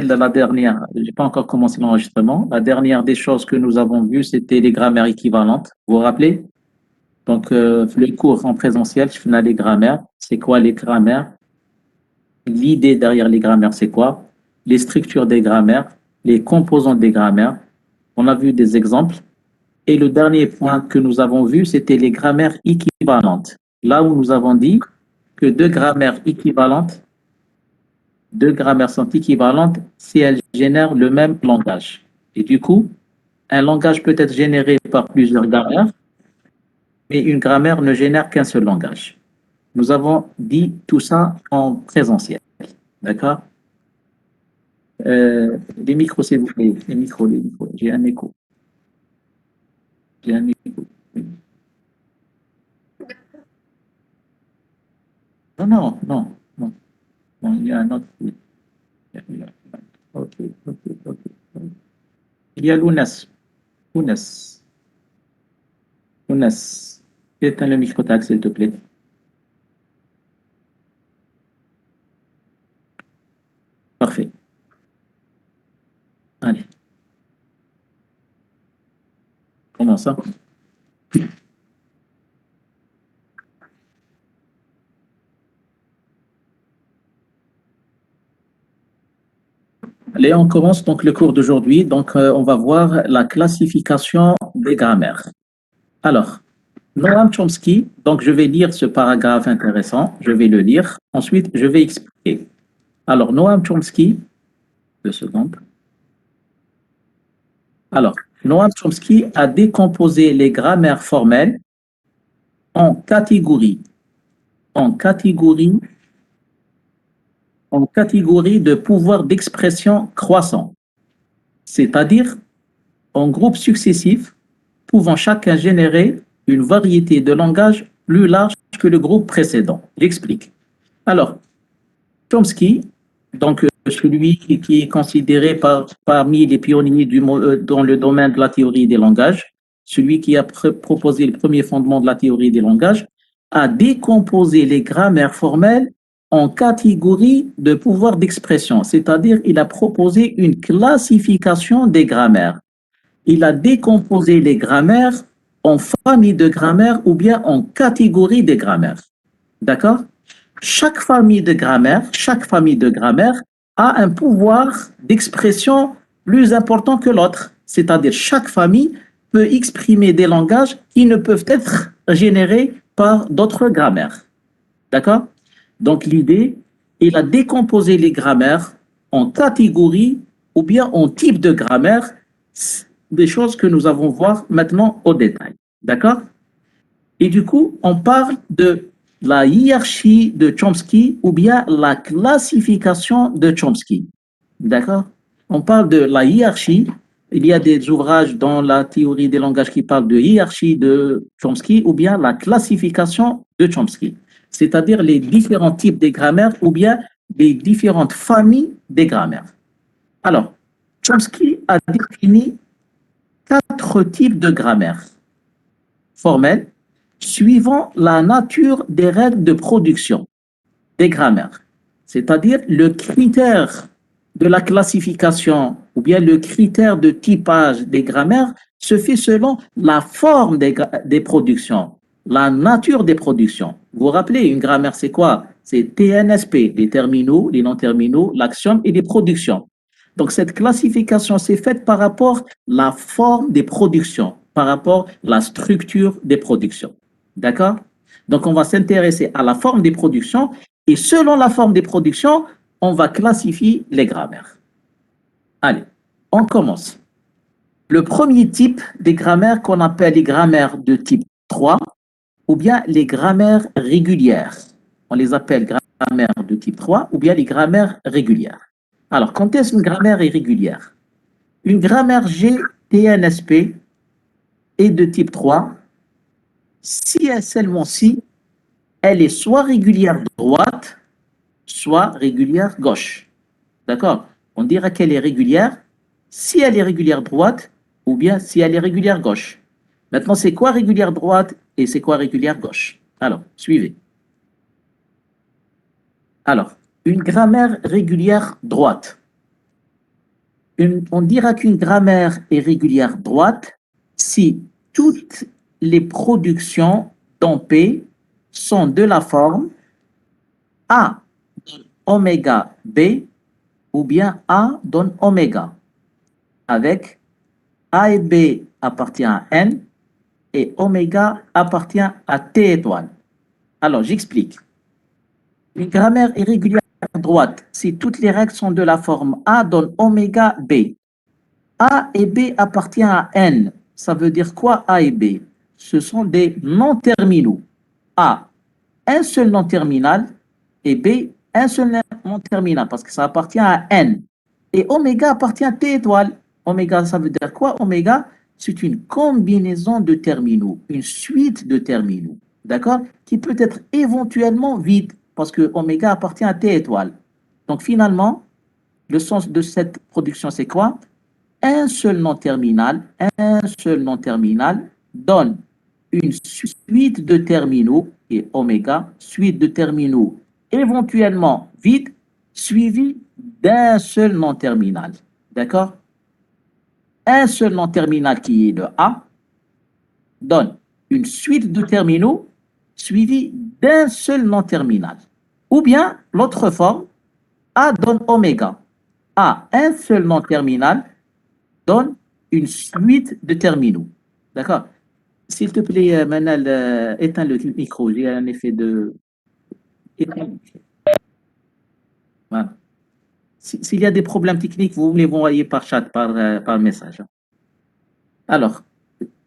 la dernière, j'ai pas encore commencé l'enregistrement. La dernière des choses que nous avons vues, c'était les grammaires équivalentes. Vous vous rappelez? Donc, le cours en présentiel, je faisais les grammaires. C'est quoi les grammaires? L'idée derrière les grammaires, c'est quoi? Les structures des grammaires, les composants des grammaires. On a vu des exemples. Et le dernier point que nous avons vu, c'était les grammaires équivalentes. Là où nous avons dit que deux grammaires sont équivalentes si elles génèrent le même langage. Et du coup, un langage peut être généré par plusieurs grammaires, mais une grammaire ne génère qu'un seul langage. Nous avons dit tout ça en présentiel. D'accord? Les micros, s'il vous plaît. Les micros, les micros. J'ai un écho. J'ai un écho. Non, non, non, non. Non, il y a un autre. Ok, ok, ok. Il y a Lounas. Lounas. Lounas. Éteins le micro tag, s'il te plaît. Parfait. Allez, comment ça? Allez, on commence donc le cours d'aujourd'hui. Donc, on va voir la classification des grammaires. Alors, Noam Chomsky, donc je vais lire ce paragraphe intéressant, je vais le lire, ensuite je vais expliquer. Alors, Noam Chomsky, 2 secondes. Alors, Noam Chomsky a décomposé les grammaires formelles en catégories, en catégories, en catégories de pouvoir d'expression croissant, c'est-à-dire en groupes successifs pouvant chacun générer une variété de langages plus large que le groupe précédent. J'explique. Alors, Chomsky, donc celui qui est considéré parmi les pionniers dans le domaine de la théorie des langages, celui qui a proposé le premier fondement de la théorie des langages, a décomposé les grammaires formelles en catégories de pouvoir d'expression, c'est-à-dire il a proposé une classification des grammaires. Il a décomposé les grammaires en familles de grammaires ou bien en catégories de grammaires. D'accord? Chaque famille de grammaire a un pouvoir d'expression plus important que l'autre. C'est-à-dire chaque famille peut exprimer des langages qui ne peuvent être générés par d'autres grammaires. D'accord? Donc l'idée, il a décomposé les grammaires en catégories ou bien en types de grammaire, des choses que nous allons voir maintenant au détail. D'accord? Et du coup, on parle de la hiérarchie de Chomsky ou bien la classification de Chomsky. D'accord? On parle de la hiérarchie. Il y a des ouvrages dans la théorie des langages qui parlent de hiérarchie de Chomsky ou bien la classification de Chomsky, c'est-à-dire les différents types de grammaires ou bien les différentes familles des grammaires. Alors, Chomsky a défini 4 types de grammaire formelle suivant la nature des règles de production des grammaires, c'est-à-dire le critère de la classification ou bien le critère de typage des grammaires se fait selon la forme des productions, la nature des productions. Vous vous rappelez, une grammaire, c'est quoi? C'est TNSP, les terminaux, les non-terminaux, l'axiome et les productions. Donc, cette classification s'est faite par rapport à la forme des productions, par rapport à la structure des productions. D'accord? Donc, on va s'intéresser à la forme des productions et selon la forme des productions, on va classifier les grammaires. Allez, on commence. Le premier type des grammaires qu'on appelle les grammaires de type 3 ou bien les grammaires régulières. On les appelle grammaires de type 3 ou bien les grammaires régulières. Alors, quand est-ce une grammaire irrégulière? Une grammaire GTNSP est de type 3 si et seulement si elle est soit régulière droite, soit régulière gauche. D'accord? On dira qu'elle est régulière si elle est régulière droite ou bien si elle est régulière gauche. Maintenant, c'est quoi régulière droite et c'est quoi régulière gauche? Alors, suivez. Alors, une grammaire régulière droite. On dira qu'une grammaire est régulière droite si toutes les productions dans P sont de la forme A oméga B ou bien A donne oméga, avec A et B appartient à N et oméga appartient à T étoile. Alors, j'explique. Une grammaire est régulière droite si toutes les règles sont de la forme A donne oméga B. A et B appartient à N. Ça veut dire quoi A et B? Ce sont des non-terminaux. A, un seul non-terminal et B, un seul non-terminal parce que ça appartient à N. Et oméga appartient à T étoile. Oméga, ça veut dire quoi? Oméga, c'est une combinaison de terminaux, une suite de terminaux, d'accord? Qui peut être éventuellement vide parce que oméga appartient à T étoile. Donc finalement, le sens de cette production, c'est quoi? Un seul non-terminal donne une suite de terminaux, et oméga, suite de terminaux éventuellement vides, suivi d'un seul non-terminal. D'accord? Un seul non-terminal qui est le A donne une suite de terminaux suivi d'un seul non-terminal. Ou bien, l'autre forme, A donne oméga. A, un seul non-terminal, donne une suite de terminaux. D'accord? S'il te plaît, Manal, éteins le micro. J'ai un effet de... Voilà. S'il y a des problèmes techniques, vous me les envoyez par chat, par message. Alors,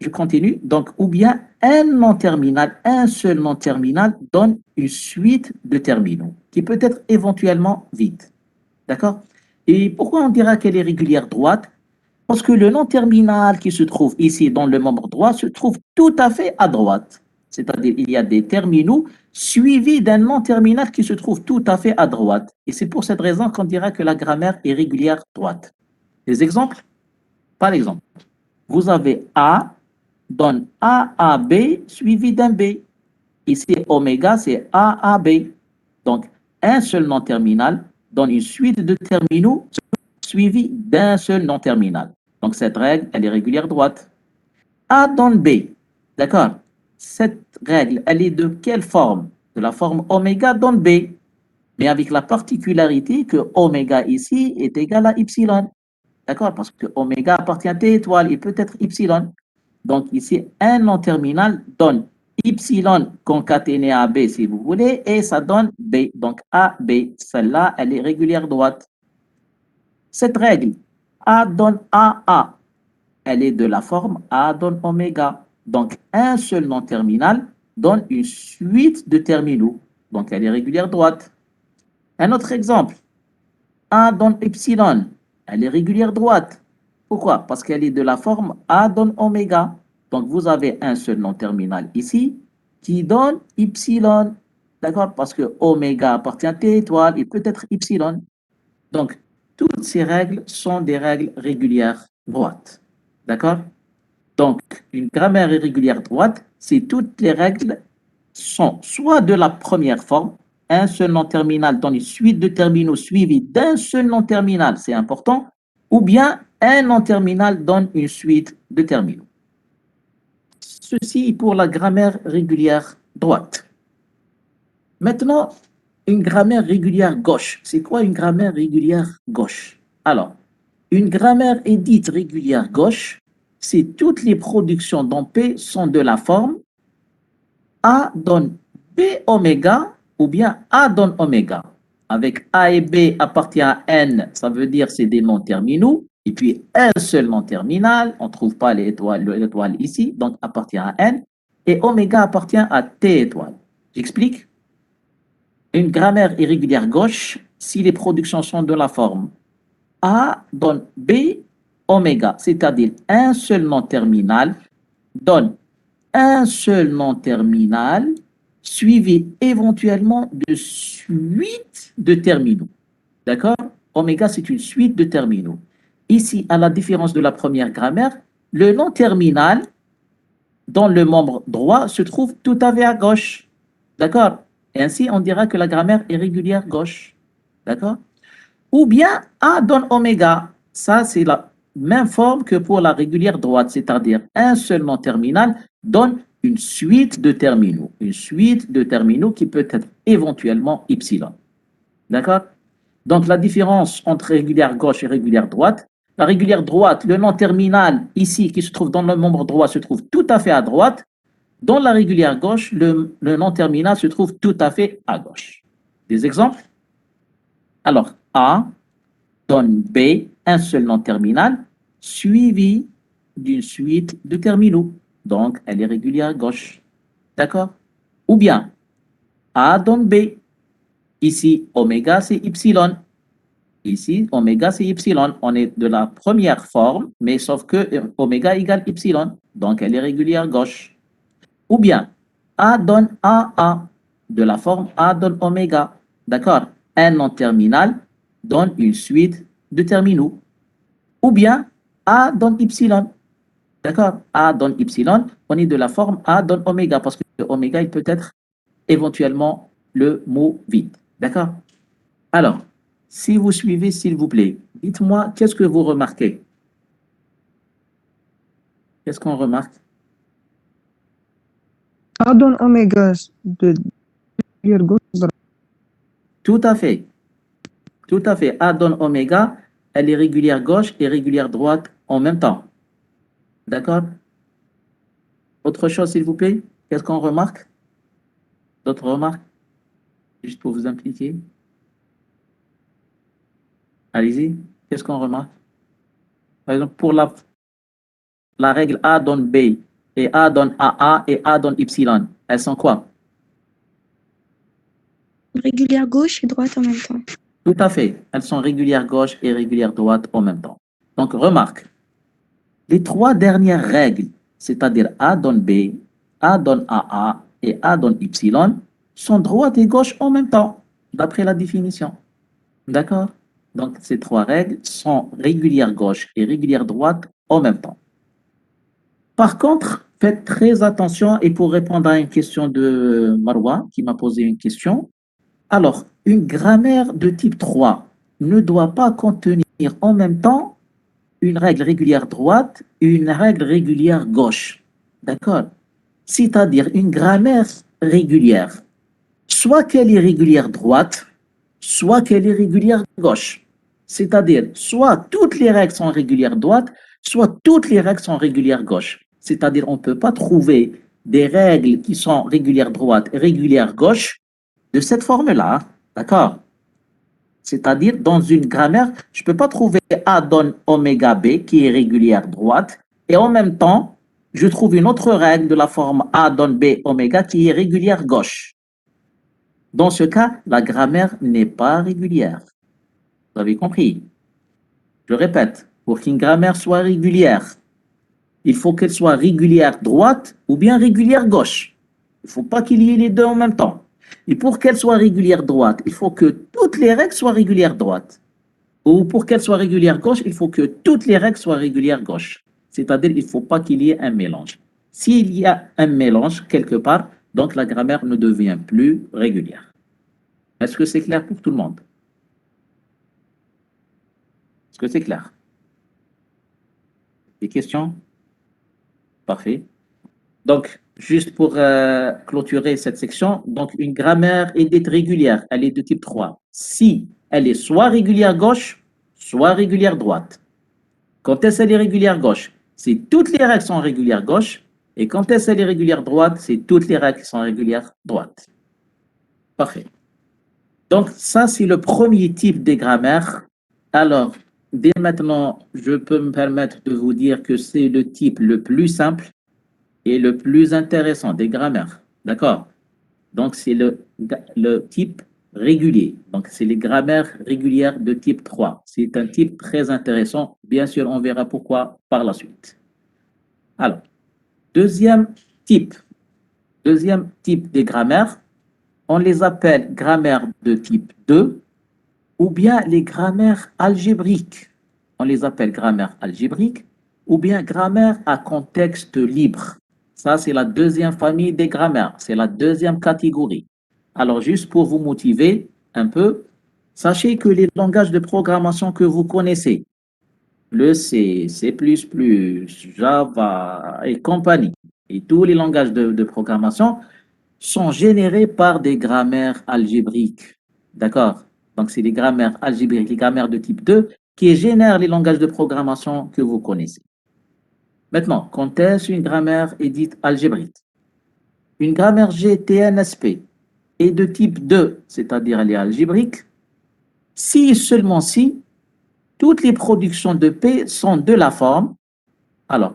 je continue. Donc, ou bien un non-terminal, un seul non-terminal donne une suite de terminaux qui peut être éventuellement vide. D'accord? Et pourquoi on dira qu'elle est régulière droite? Parce que le non-terminal qui se trouve ici dans le membre droit se trouve tout à fait à droite. C'est-à-dire il y a des terminaux suivis d'un non-terminal qui se trouve tout à fait à droite. Et c'est pour cette raison qu'on dira que la grammaire est régulière droite. Des exemples? Par exemple, vous avez A donne A A B suivi d'un B. Ici, oméga, c'est A A B. Donc, un seul non-terminal donne une suite de terminaux suivi d'un seul non-terminal. Donc, cette règle, elle est régulière droite. A donne B. D'accord? Cette règle, elle est de quelle forme? De la forme oméga donne B. Mais avec la particularité que oméga ici est égal à epsilon. D'accord? Parce que oméga appartient à T étoile et peut être epsilon. Donc, ici, un non-terminal donne epsilon concaténé à B, si vous voulez, et ça donne B. Donc, AB, celle-là, elle est régulière droite. Cette règle, A donne AA, elle est de la forme A donne oméga. Donc, un seul non-terminal donne une suite de terminaux. Donc, elle est régulière droite. Un autre exemple, A donne epsilon, elle est régulière droite. Pourquoi? Parce qu'elle est de la forme A donne oméga. Donc, vous avez un seul non-terminal ici qui donne epsilon. D'accord? Parce que oméga appartient à T étoile, il peut être epsilon. Donc, toutes ces règles sont des règles régulières droites. D'accord? Donc, une grammaire irrégulière droite, c'est toutes les règles sont soit de la première forme, un seul non-terminal dans une suite de terminaux suivis d'un seul non-terminal, c'est important, ou bien un non-terminal donne une suite de terminaux. Ceci pour la grammaire régulière droite. Maintenant, une grammaire régulière gauche. C'est quoi une grammaire régulière gauche? Alors, une grammaire est dite régulière gauche si toutes les productions dans P sont de la forme A donne B oméga ou bien A donne oméga. Avec A et B appartient à N, ça veut dire c'est des noms terminaux. Et puis un seul nom terminal, on ne trouve pas l'étoile ici, donc appartient à N. Et oméga appartient à T étoile. J'explique? Une grammaire irrégulière gauche si les productions sont de la forme A donne B oméga, c'est-à-dire un seul nom terminal donne un seul nom terminal suivi éventuellement de suite de terminaux. D'accord? Oméga, c'est une suite de terminaux. Ici, à la différence de la première grammaire, le nom terminal dans le membre droit se trouve tout à fait à gauche. D'accord? Et ainsi, on dira que la grammaire est régulière gauche. D'accord? Ou bien A donne oméga. Ça, c'est la même forme que pour la régulière droite, c'est-à-dire un seul nom terminal donne une suite de terminaux. Une suite de terminaux qui peut être éventuellement epsilon. D'accord? Donc, la différence entre régulière gauche et régulière droite, la régulière droite, le nom terminal ici qui se trouve dans le membre droit se trouve tout à fait à droite. Dans la régulière gauche, le nom terminal se trouve tout à fait à gauche. Des exemples? Alors, A donne B, un seul nom terminal, suivi d'une suite de terminaux. Donc, elle est régulière à gauche. D'accord? Ou bien, A donne B. Ici, oméga, c'est epsilon. Ici, oméga, c'est epsilon. On est de la première forme, mais sauf que oméga égale epsilon. Donc, elle est régulière à gauche. Ou bien, A donne AA, de la forme A donne oméga. D'accord? Un nom terminal donne une suite de terminaux. Ou bien, A donne epsilon. D'accord? A donne epsilon, on est de la forme A donne oméga, parce que oméga, il peut être éventuellement le mot vide. D'accord? Alors, si vous suivez, s'il vous plaît, dites-moi, qu'est-ce que vous remarquez? Qu'est-ce qu'on remarque? A donne oméga de gauche. Tout à fait. Tout à fait. A donne oméga, elle est régulière gauche et régulière droite en même temps. D'accord? Autre chose, s'il vous plaît? Qu'est-ce qu'on remarque? D'autres remarques? Juste pour vous impliquer. Allez-y. Qu'est-ce qu'on remarque? Par exemple, pour la règle A donne B et A donne AA et A donne epsilon, elles sont quoi? Régulière gauche et droite en même temps. Tout à fait. Elles sont régulières gauche et régulière droite en même temps. Donc, remarque, les trois dernières règles, c'est-à-dire A donne B, A donne AA et A donne epsilon, sont droite et gauche en même temps, d'après la définition. D'accord? Donc, ces trois règles sont régulière gauche et régulière droite en même temps. Par contre, faites très attention, et pour répondre à une question de Marwa, qui m'a posé une question, alors, une grammaire de type 3 ne doit pas contenir en même temps une règle régulière droite et une règle régulière gauche. D'accord? C'est-à-dire une grammaire régulière, soit qu'elle est régulière droite, soit qu'elle est régulière gauche. C'est-à-dire, soit toutes les règles sont régulières droite, soit toutes les règles sont régulières gauche. C'est-à-dire, on ne peut pas trouver des règles qui sont régulières droite et régulières gauche de cette forme-là. D'accord? C'est-à-dire, dans une grammaire, je ne peux pas trouver A donne oméga B qui est régulière droite, et en même temps, je trouve une autre règle de la forme A donne B oméga qui est régulière gauche. Dans ce cas, la grammaire n'est pas régulière. Vous avez compris? Je répète, pour qu'une grammaire soit régulière, il faut qu'elle soit régulière droite ou bien régulière gauche. Il ne faut pas qu'il y ait les deux en même temps. Et pour qu'elle soit régulière droite, il faut que toutes les règles soient régulières droite. Ou pour qu'elle soit régulière gauche, il faut que toutes les règles soient régulières gauche. C'est-à-dire, il ne faut pas qu'il y ait un mélange. S'il y a un mélange quelque part, donc la grammaire ne devient plus régulière. Est-ce que c'est clair pour tout le monde? Est-ce que c'est clair? Des questions? Parfait. Donc, juste pour clôturer cette section, donc une grammaire est dite régulière, elle est de type 3. Si elle est soit régulière gauche, soit régulière droite. Quand est-ce qu'elle est régulière gauche? C'est toutes les règles sont régulières gauche, et quand est-ce qu'elle est régulière droite? C'est toutes les règles qui sont régulières droite. Parfait. Donc, ça, c'est le premier type de grammaire. Alors, dès maintenant, je peux me permettre de vous dire que c'est le type le plus simple et le plus intéressant des grammaires. D'accord? Donc, c'est le type régulier. Donc, c'est les grammaires régulières de type 3. C'est un type très intéressant. Bien sûr, on verra pourquoi par la suite. Alors, deuxième type. Deuxième type des grammaires, on les appelle grammaires de type 2 ou bien les grammaires algébriques. On les appelle grammaires algébriques ou bien grammaire à contexte libre. Ça, c'est la deuxième famille des grammaires. C'est la deuxième catégorie. Alors, juste pour vous motiver un peu, sachez que les langages de programmation que vous connaissez, le C, C++, Java et compagnie, et tous les langages de programmation sont générés par des grammaires algébriques. D'accord? Donc, c'est les grammaires algébriques, les grammaires de type 2 qui génèrent les langages de programmation que vous connaissez. Maintenant, quand est-ce une grammaire est dite algébrique? Une grammaire GTNSP est de type 2, c'est-à-dire elle est algébrique, si et seulement si toutes les productions de P sont de la forme, alors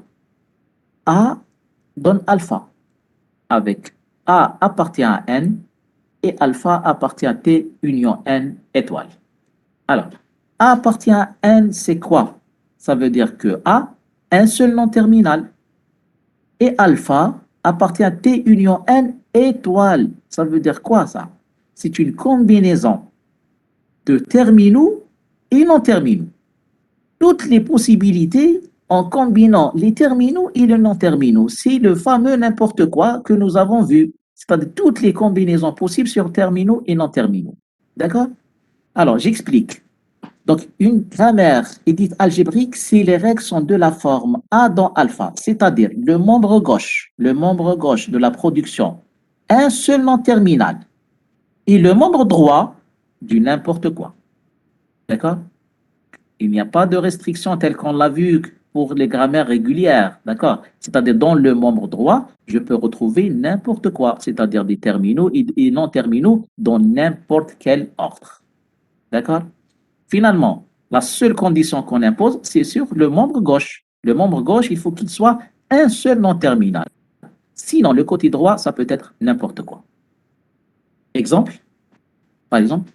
A donne alpha, avec A appartient à N et alpha appartient à T union N étoile. Alors, A appartient à N, c'est quoi? Ça veut dire que A, un seul nom terminal, et alpha appartient à T union N étoile. Ça veut dire quoi ça? C'est une combinaison de terminaux et non terminaux. Toutes les possibilités en combinant les terminaux et les non terminaux. C'est le fameux n'importe quoi que nous avons vu. C'est-à-dire toutes les combinaisons possibles sur terminaux et non terminaux. D'accord? Alors, j'explique. Donc, une grammaire est dite algébrique si les règles sont de la forme A dans alpha, c'est-à-dire le membre gauche de la production, un seul nom terminal, et le membre droit du n'importe quoi. D'accord? Il n'y a pas de restriction telle qu'on l'a vu pour les grammaires régulières. D'accord? C'est-à-dire dans le membre droit, je peux retrouver n'importe quoi, c'est-à-dire des terminaux et non terminaux dans n'importe quel ordre. D'accord? Finalement, la seule condition qu'on impose, c'est sur le membre gauche. Le membre gauche, il faut qu'il soit un seul non terminal. Sinon, le côté droit, ça peut être n'importe quoi. Exemple, par exemple,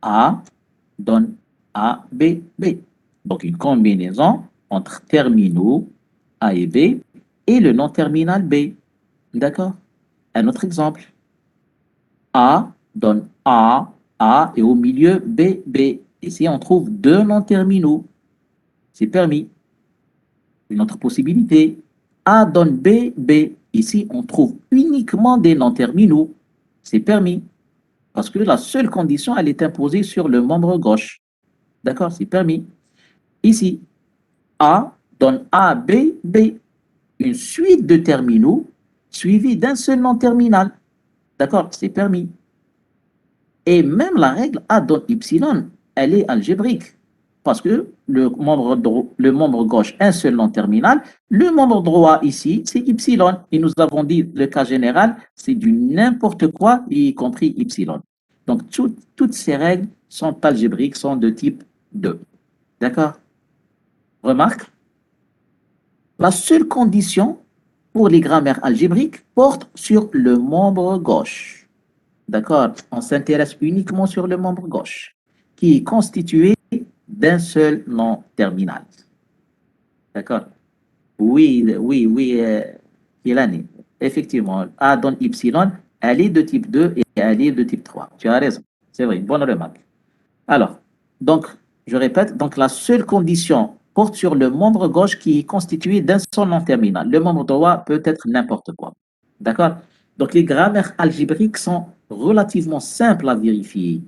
A donne A, B, B. Donc, une combinaison entre terminaux A et B et le non terminal B. D'accord? Un autre exemple. A donne A et au milieu B, B. Ici, on trouve deux non terminaux. C'est permis. Une autre possibilité, A donne B, B. Ici, on trouve uniquement des non terminaux. C'est permis. Parce que la seule condition, elle est imposée sur le membre gauche. D'accord? C'est permis. Ici, A donne A, B, B. Une suite de terminaux suivie d'un seul non terminal. D'accord? C'est permis. Et même la règle A donne Y, elle est algébrique. Parce que le membre gauche, un seul non terminal, le membre droit ici, c'est Y. Et nous avons dit, le cas général, c'est du n'importe quoi, y compris Y. Donc, toutes ces règles sont algébriques, sont de type 2. D'accord? Remarque, la seule condition pour les grammaires algébriques porte sur le membre gauche. D'accord? On s'intéresse uniquement sur le membre gauche, qui est constitué d'un seul nom terminal. D'accord? Oui, Ilani. Effectivement, A donne Y, elle est de type 2 et elle est de type 3. Tu as raison. C'est vrai, une bonne remarque. Alors, donc, je répète, donc la seule condition porte sur le membre gauche qui est constitué d'un seul nom terminal. Le membre droit peut être n'importe quoi. D'accord? Donc, les grammaires algébriques sont relativement simples à vérifier.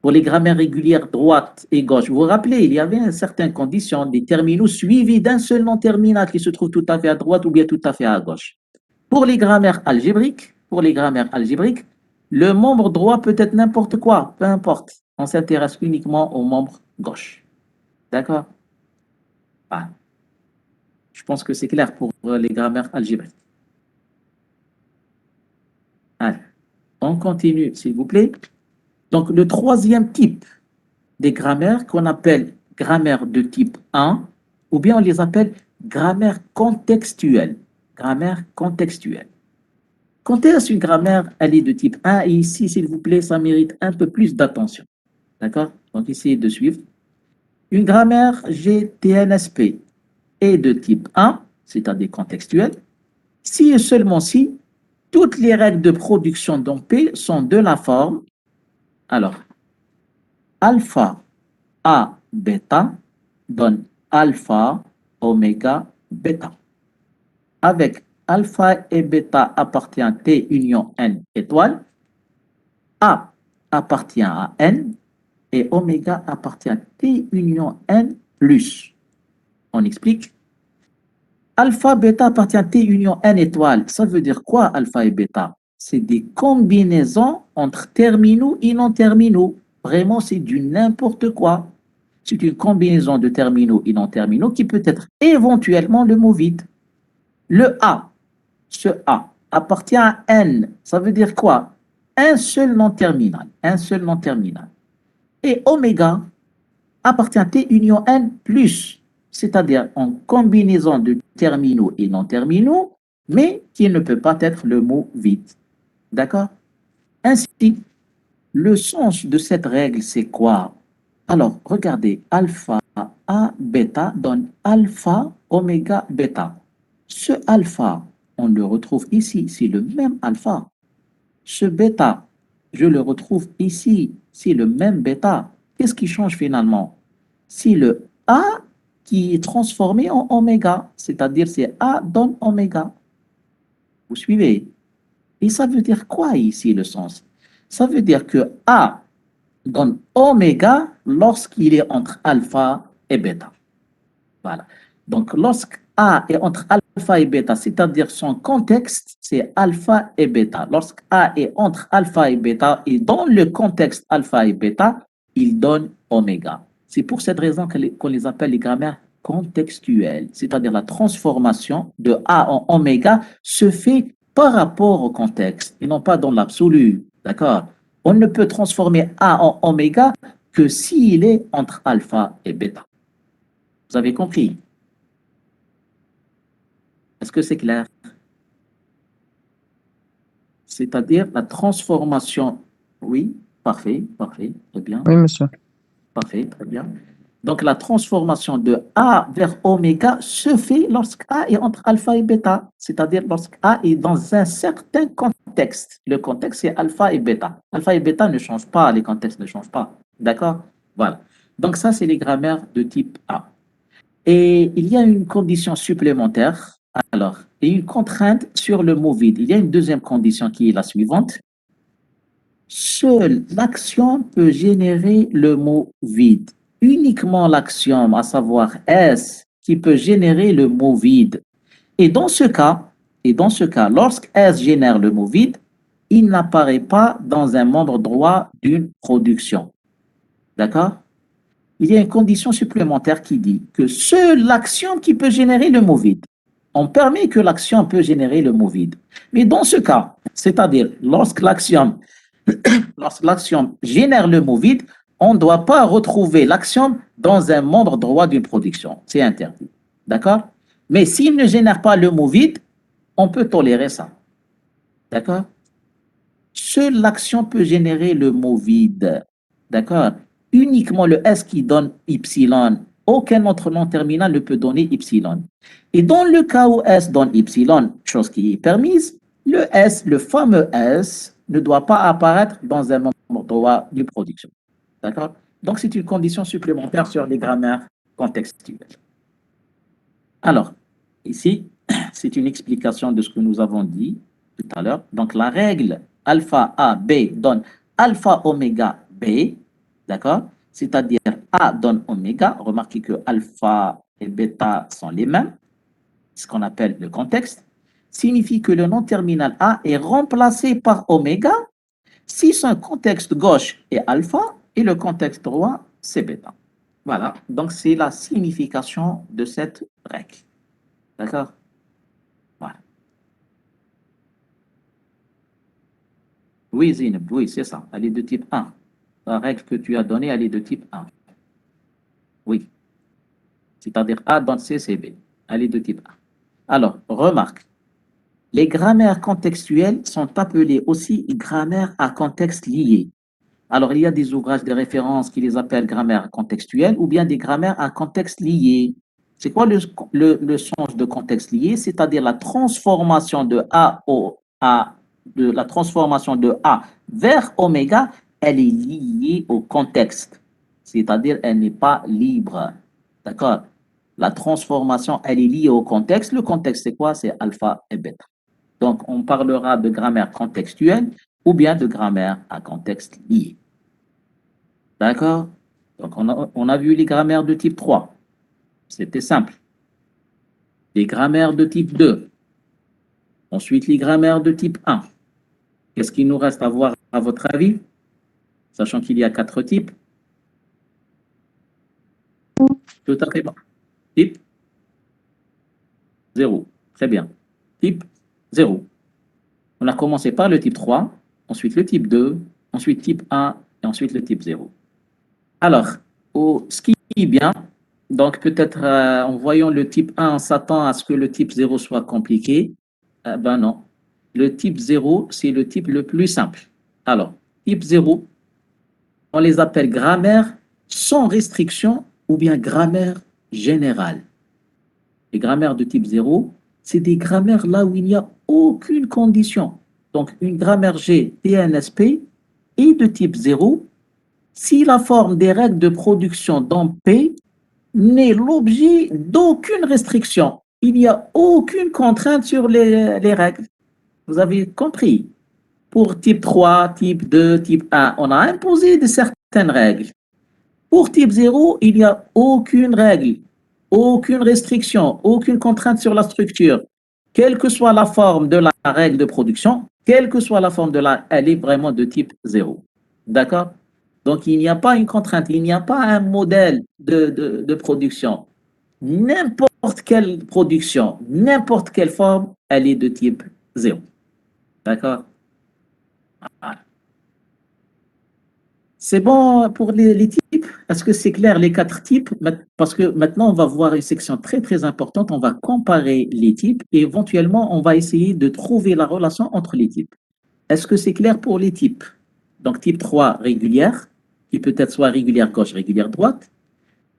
Pour les grammaires régulières droite et gauche, vous vous rappelez, il y avait certaines conditions, des terminaux suivis d'un seul nom terminal qui se trouve tout à fait à droite ou bien tout à fait à gauche. Pour les grammaires algébriques, le membre droit peut être n'importe quoi, peu importe. On s'intéresse uniquement au membre gauche. D'accord? Ah, je pense que c'est clair pour les grammaires algébriques. Allez, on continue, s'il vous plaît. Donc, le troisième type des grammaires qu'on appelle grammaire de type 1, ou bien on les appelle grammaire contextuelle. Grammaire contextuelle. Quand est-ce une grammaire, elle est de type 1, et ici, s'il vous plaît, ça mérite un peu plus d'attention. D'accord? Donc, essayez de suivre. Une grammaire GTNSP est de type 1, c'est-à-dire contextuelle, si et seulement si toutes les règles de production dans P sont de la forme, alors, alpha A bêta donne alpha oméga bêta. Avec alpha et bêta appartient à T union N étoile, A appartient à N et oméga appartient à T union N plus. On explique. Alpha, bêta appartient à T union N étoile. Ça veut dire quoi, alpha et bêta? C'est des combinaisons entre terminaux et non terminaux. Vraiment, c'est du n'importe quoi. C'est une combinaison de terminaux et non terminaux qui peut être éventuellement le mot vide. Le A, ce A, appartient à N. Ça veut dire quoi? Un seul non terminal. Un seul non terminal. Et oméga appartient à T union N plus, c'est-à-dire en combinaison de terminaux et non terminaux, mais qui ne peut pas être le mot vide. D'accord? Ainsi, le sens de cette règle, c'est quoi? Alors, regardez, alpha A bêta donne alpha oméga bêta. Ce alpha, on le retrouve ici, c'est le même alpha. Ce bêta, je le retrouve ici, c'est le même bêta. Qu'est-ce qui change finalement? C'est le A qui est transformé en oméga, c'est-à-dire c'est A donne oméga. Vous suivez? Et ça veut dire quoi ici le sens? Ça veut dire que A donne oméga lorsqu'il est entre alpha et bêta. Voilà. Donc, lorsque A est entre alpha et bêta, c'est-à-dire son contexte, c'est alpha et bêta. Lorsque A est entre alpha et bêta, et dans le contexte alpha et bêta, il donne oméga. C'est pour cette raison qu'on les appelle les grammaires contextuelles, c'est-à-dire la transformation de A en oméga se fait par rapport au contexte et non pas dans l'absolu. D'accord? On ne peut transformer A en oméga que s'il est entre alpha et bêta. Vous avez compris? Est-ce que c'est clair? C'est-à-dire la transformation. Oui, parfait, parfait, très bien, Oui, monsieur. parfait, très bien. Donc la transformation de A vers oméga se fait lorsque A est entre alpha et bêta, c'est-à-dire lorsque A est dans un certain contexte. Le contexte, c'est alpha et bêta. Alpha et bêta ne changent pas, les contextes ne changent pas. D'accord? Voilà. Donc ça, c'est les grammaires de type A. Et il y a une condition supplémentaire, alors, et une contrainte sur le mot vide. Il y a une deuxième condition qui est la suivante. Seule l'axiome peut générer le mot vide. Uniquement l'axiome, à savoir S, qui peut générer le mot vide. Et dans ce cas, lorsque S génère le mot vide, il n'apparaît pas dans un membre droit d'une production. D'accord? Il y a une condition supplémentaire qui dit que seule l'axiome qui peut générer le mot vide. On permet que l'axiome peut générer le mot vide. Mais dans ce cas, c'est-à-dire lorsque l'axiome génère le mot vide, on ne doit pas retrouver l'axiome dans un membre droit d'une production. C'est interdit. D'accord? Mais s'il ne génère pas le mot vide, on peut tolérer ça. D'accord? Seule l'action peut générer le mot vide. D'accord? Uniquement le S qui donne Y. Aucun autre nom terminal ne peut donner Y. Et dans le cas où S donne Y, chose qui est permise, le S, le fameux S, ne doit pas apparaître dans un membre droit d'une production. D'accord? Donc, c'est une condition supplémentaire sur les grammaires contextuelles. Alors, ici, c'est une explication de ce que nous avons dit tout à l'heure. Donc, la règle alpha A, B donne alpha oméga B, d'accord? C'est-à-dire A donne oméga. Remarquez que alpha et bêta sont les mêmes, ce qu'on appelle le contexte, signifie que le nom terminal A est remplacé par oméga si son contexte gauche est alpha et le contexte droit, c'est bêta. Voilà, donc c'est la signification de cette règle. D'accord? Voilà. Oui, Zineb, oui, c'est ça. Elle est de type 1. La règle que tu as donnée, elle est de type 1. Oui. C'est-à-dire A dans C, c'est B. Elle est de type 1. Alors, remarque, les grammaires contextuelles sont appelées aussi grammaires à contexte lié. Alors, il y a des ouvrages de référence qui les appellent grammaires contextuelles ou bien des grammaires à contexte lié. C'est quoi le sens de contexte lié? C'est-à-dire la transformation de A la transformation de A vers oméga, elle est liée au contexte. C'est-à-dire, elle n'est pas libre. D'accord? La transformation, elle est liée au contexte. Le contexte, c'est quoi? C'est alpha et bêta. Donc, on parlera de grammaire contextuelle ou bien de grammaire à contexte lié. D'accord? Donc, on a vu les grammaires de type 3. C'était simple. Les grammaires de type 2. Ensuite, les grammaires de type 1. Qu'est-ce qu'il nous reste à voir à votre avis? Sachant qu'il y a 4 types. Tout à fait bon. Type 0. Très bien. Type 0. On a commencé par le type 3, ensuite le type 2, ensuite type 1 et ensuite le type 0. Alors, ce qui est bien, donc peut-être en voyant le type 1, on s'attend à ce que le type 0 soit compliqué. Ben non. Le type 0, c'est le type le plus simple. Alors, type 0, on les appelle grammaire sans restriction ou bien grammaire générale. Les grammaires de type 0, c'est des grammaires là où il n'y a aucune condition. Donc, une grammaire G, TNSP est de type 0 si la forme des règles de production dans P n'est l'objet d'aucune restriction. Il n'y a aucune contrainte sur les règles. Vous avez compris? Pour type 3, type 2, type 1, on a imposé de certaines règles. Pour type 0, il n'y a aucune règle, aucune restriction, aucune contrainte sur la structure. Quelle que soit la forme de la règle de production, quelle que soit la forme de la, elle est vraiment de type 0. D'accord? Donc, il n'y a pas une contrainte, il n'y a pas un modèle de production. N'importe quelle production, n'importe quelle forme, elle est de type 0. D'accord? C'est bon pour les types? Est-ce que c'est clair les 4 types? Parce que maintenant, on va voir une section très très importante. On va comparer les types et éventuellement, on va essayer de trouver la relation entre les types. Est-ce que c'est clair pour les types? Donc, type 3, régulière, qui peut être soit régulière gauche, régulière droite.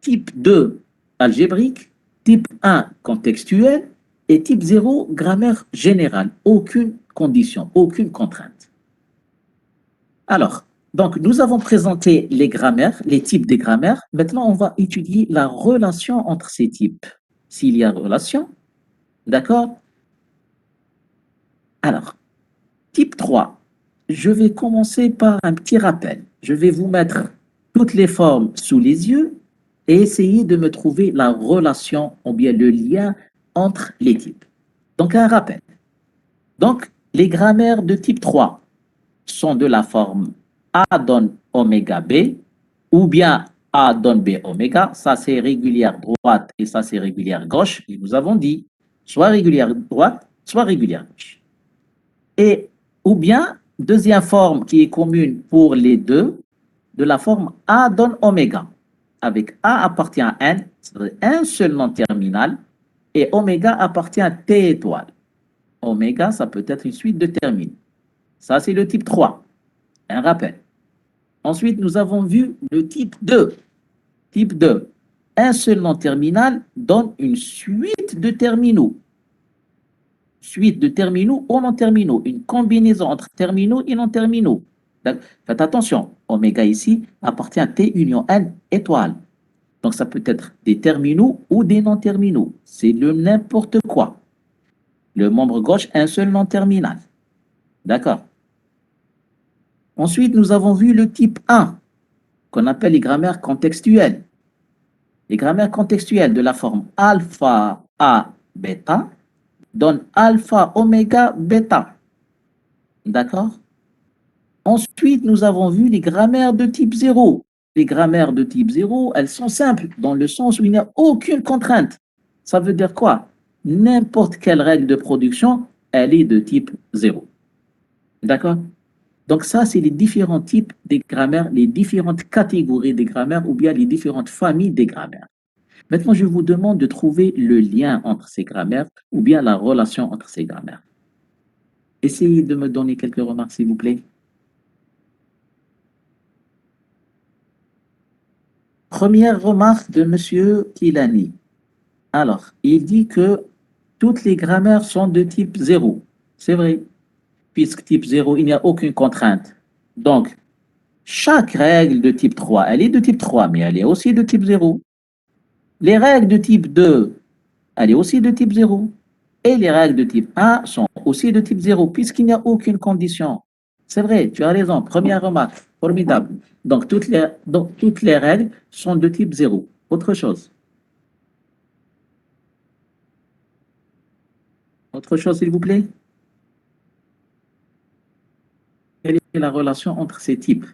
Type 2, algébrique. Type 1, contextuel. Et type 0, grammaire générale. Aucune condition, aucune contrainte. Alors, donc, nous avons présenté les grammaires, les types des grammaires. Maintenant, on va étudier la relation entre ces types. S'il y a relation, d'accord? Alors, type 3, je vais commencer par un petit rappel. Je vais vous mettre toutes les formes sous les yeux et essayer de me trouver la relation ou bien le lien entre les types. Donc, un rappel. Donc, les grammaires de type 3 sont de la forme A donne oméga B, ou bien A donne B oméga, ça c'est régulière droite et ça c'est régulière gauche, et nous avons dit soit régulière droite, soit régulière gauche. Et, ou bien, deuxième forme qui est commune pour les deux, de la forme A donne oméga, avec A appartient à N, c'est un seul nom terminal, et oméga appartient à T étoile. Oméga, ça peut être une suite de terminaux. Ça, c'est le type 3. Un rappel. Ensuite, nous avons vu le type 2. Type 2. Un seul nom terminal donne une suite de terminaux. Suite de terminaux ou non terminaux. Une combinaison entre terminaux et non terminaux. Faites attention. Oméga ici appartient à T union N étoile. Donc, ça peut être des terminaux ou des non terminaux. C'est le n'importe quoi. Le membre gauche, un seul non terminal. D'accord. Ensuite, nous avons vu le type 1, qu'on appelle les grammaires contextuelles. Les grammaires contextuelles de la forme alpha A bêta donnent alpha oméga bêta. D'accord? Ensuite, nous avons vu les grammaires de type 0. Les grammaires de type 0, elles sont simples, dans le sens où il n'y a aucune contrainte. Ça veut dire quoi? N'importe quelle règle de production, elle est de type 0. D'accord? Donc ça, c'est les différents types des grammaires, les différentes catégories des grammaires ou bien les différentes familles des grammaires. Maintenant, je vous demande de trouver le lien entre ces grammaires ou bien la relation entre ces grammaires. Essayez de me donner quelques remarques, s'il vous plaît. Première remarque de M. Kilani. Alors, il dit que toutes les grammaires sont de type 0. C'est vrai, puisque type 0, il n'y a aucune contrainte. Donc, chaque règle de type 3, elle est de type 3, mais elle est aussi de type 0. Les règles de type 2, elle est aussi de type 0. Et les règles de type 1 sont aussi de type 0, puisqu'il n'y a aucune condition. C'est vrai, tu as raison. Première remarque, formidable. Donc, toutes les règles sont de type 0. Autre chose. Autre chose, s'il vous plaît? Quelle est la relation entre ces types?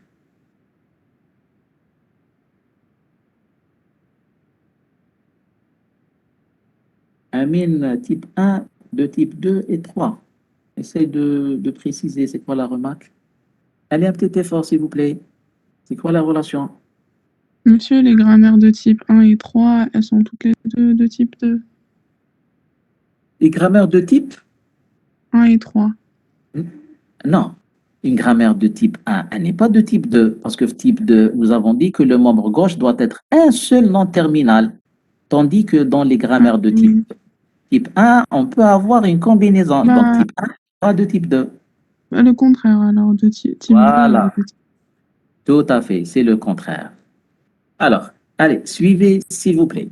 Amine, type 1, de type 2 et 3. Essaye de préciser, c'est quoi la remarque? Allez, un petit effort, s'il vous plaît. C'est quoi la relation? Monsieur, les grammaires de type 1 et 3, elles sont toutes les deux de type 2. Les grammaires de type? 1 et 3. Non. Une grammaire de type 1, elle n'est pas de type 2, parce que type 2, nous avons dit que le membre gauche doit être un seul nom terminal, tandis que dans les grammaires de Oui. type 1, on peut avoir une combinaison. Donc Bah, type 1, pas de type 2. le contraire alors de type 2 Voilà, et de type. tout à fait, c'est le contraire. Alors, allez, suivez, s'il vous plaît.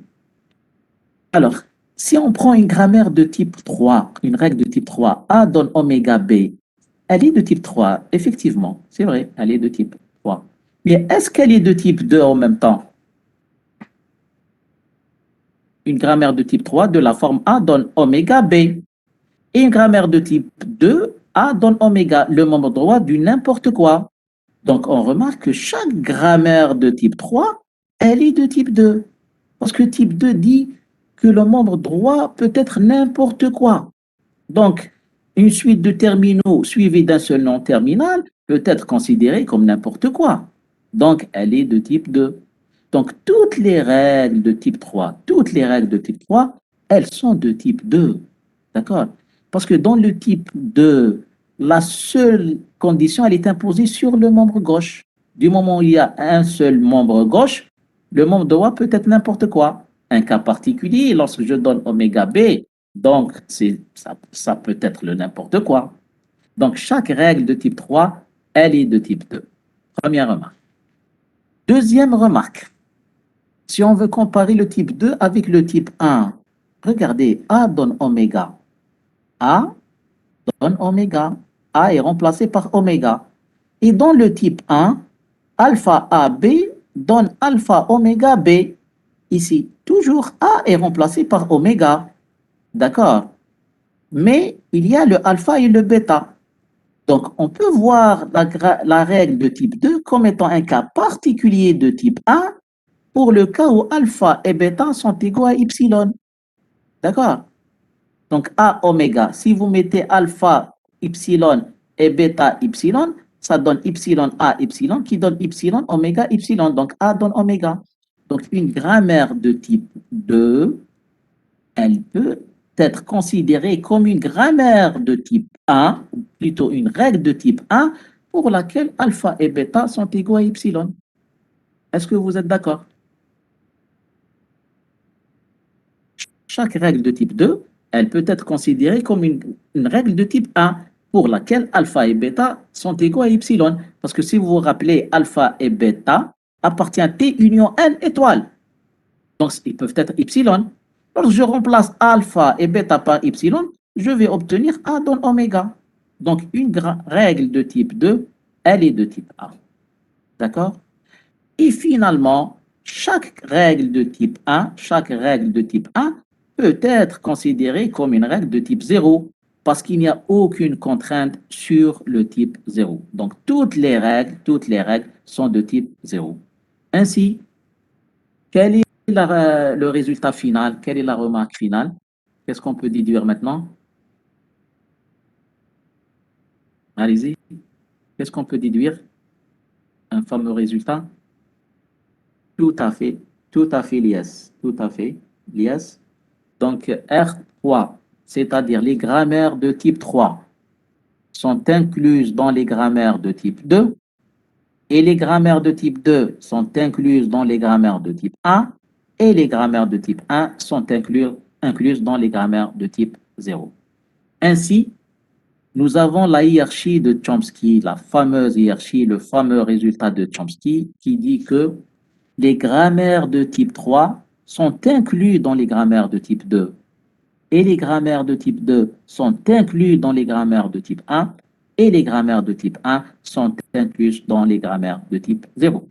Alors, si on prend une grammaire de type 3, une règle de type 3, A donne oméga B, elle est de type 3, effectivement, c'est vrai, elle est de type 3. Mais est-ce qu'elle est de type 2 en même temps? Une grammaire de type 3 de la forme A donne oméga B. Et une grammaire de type 2, A donne oméga, le membre droit du n'importe quoi. Donc, on remarque que chaque grammaire de type 3, elle est de type 2. Parce que type 2 dit que le membre droit peut être n'importe quoi. Donc, une suite de terminaux suivie d'un seul nom terminal peut être considérée comme n'importe quoi. Donc, elle est de type 2. Donc, toutes les règles de type 3, toutes les règles de type 3, elles sont de type 2. D'accord? Parce que dans le type 2, la seule condition, elle est imposée sur le membre gauche. Du moment où il y a un seul membre gauche, le membre droit peut être n'importe quoi. Un cas particulier, lorsque je donne oméga B, donc ça peut être le n'importe quoi. Donc, chaque règle de type 3, elle est de type 2. Première remarque. Deuxième remarque. Si on veut comparer le type 2 avec le type 1, regardez, A donne oméga. A donne oméga. A est remplacé par oméga. Et dans le type 1, alpha AB donne alpha oméga B. Ici, toujours A est remplacé par oméga. D'accord? Mais il y a le alpha et le bêta. Donc, on peut voir la règle de type 2 comme étant un cas particulier de type 1 pour le cas où alpha et bêta sont égaux à epsilon. D'accord? Donc, A oméga, si vous mettez alpha epsilon et bêta epsilon, ça donne epsilon A epsilon qui donne epsilon oméga epsilon. Donc, A donne oméga. Donc, une grammaire de type 2, elle peut être considérée comme une grammaire de type 1, ou plutôt une règle de type 1, pour laquelle alpha et bêta sont égaux à epsilon. Est-ce que vous êtes d'accord? Chaque règle de type 2, elle peut être considérée comme une règle de type 1, pour laquelle alpha et bêta sont égaux à epsilon. Parce que si vous vous rappelez, alpha et bêta appartiennent T union N étoile. Donc, ils peuvent être epsilon. Lorsque je remplace alpha et bêta par epsilon, je vais obtenir A dans oméga. Donc, une règle de type 2, elle est de type A. D'accord? Et finalement, chaque règle de type 1, chaque règle de type 1 peut être considérée comme une règle de type 0 parce qu'il n'y a aucune contrainte sur le type 0. Donc, toutes les règles sont de type 0. Ainsi, quel est le résultat final? Quelle est la remarque finale? Qu'est-ce qu'on peut déduire maintenant? Allez-y. Qu'est-ce qu'on peut déduire? Un fameux résultat? Tout à fait, Lies. Tout à fait, Lies. Donc, R3, c'est-à-dire les grammaires de type 3, sont incluses dans les grammaires de type 2 et les grammaires de type 2 sont incluses dans les grammaires de type 1 et les grammaires de type 1 sont incluses dans les grammaires de type 0. Ainsi, nous avons la hiérarchie de Chomsky, la fameuse hiérarchie, le fameux résultat de Chomsky qui dit que les grammaires de type 3 sont inclus dans les grammaires de type 2 et les grammaires de type 2 sont inclus dans les grammaires de type 1 et les grammaires de type 1 sont incluses dans les grammaires de type 0.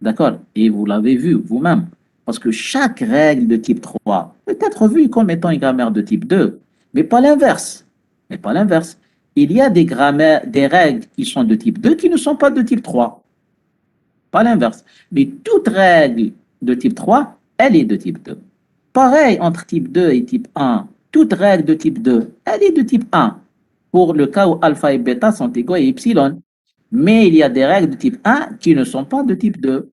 D'accord? Et vous l'avez vu vous-même, parce que chaque règle de type 3 peut être vue comme étant une grammaire de type 2, Mais pas l'inverse. Mais pas l'inverse. Il y a des grammaires, des règles qui sont de type 2 qui ne sont pas de type 3. Pas l'inverse. Mais toute règle de type 3, elle est de type 2. Pareil entre type 2 et type 1. Toute règle de type 2, elle est de type 1. Pour le cas où alpha et bêta sont égaux à epsilon. Mais il y a des règles de type 1 qui ne sont pas de type 2.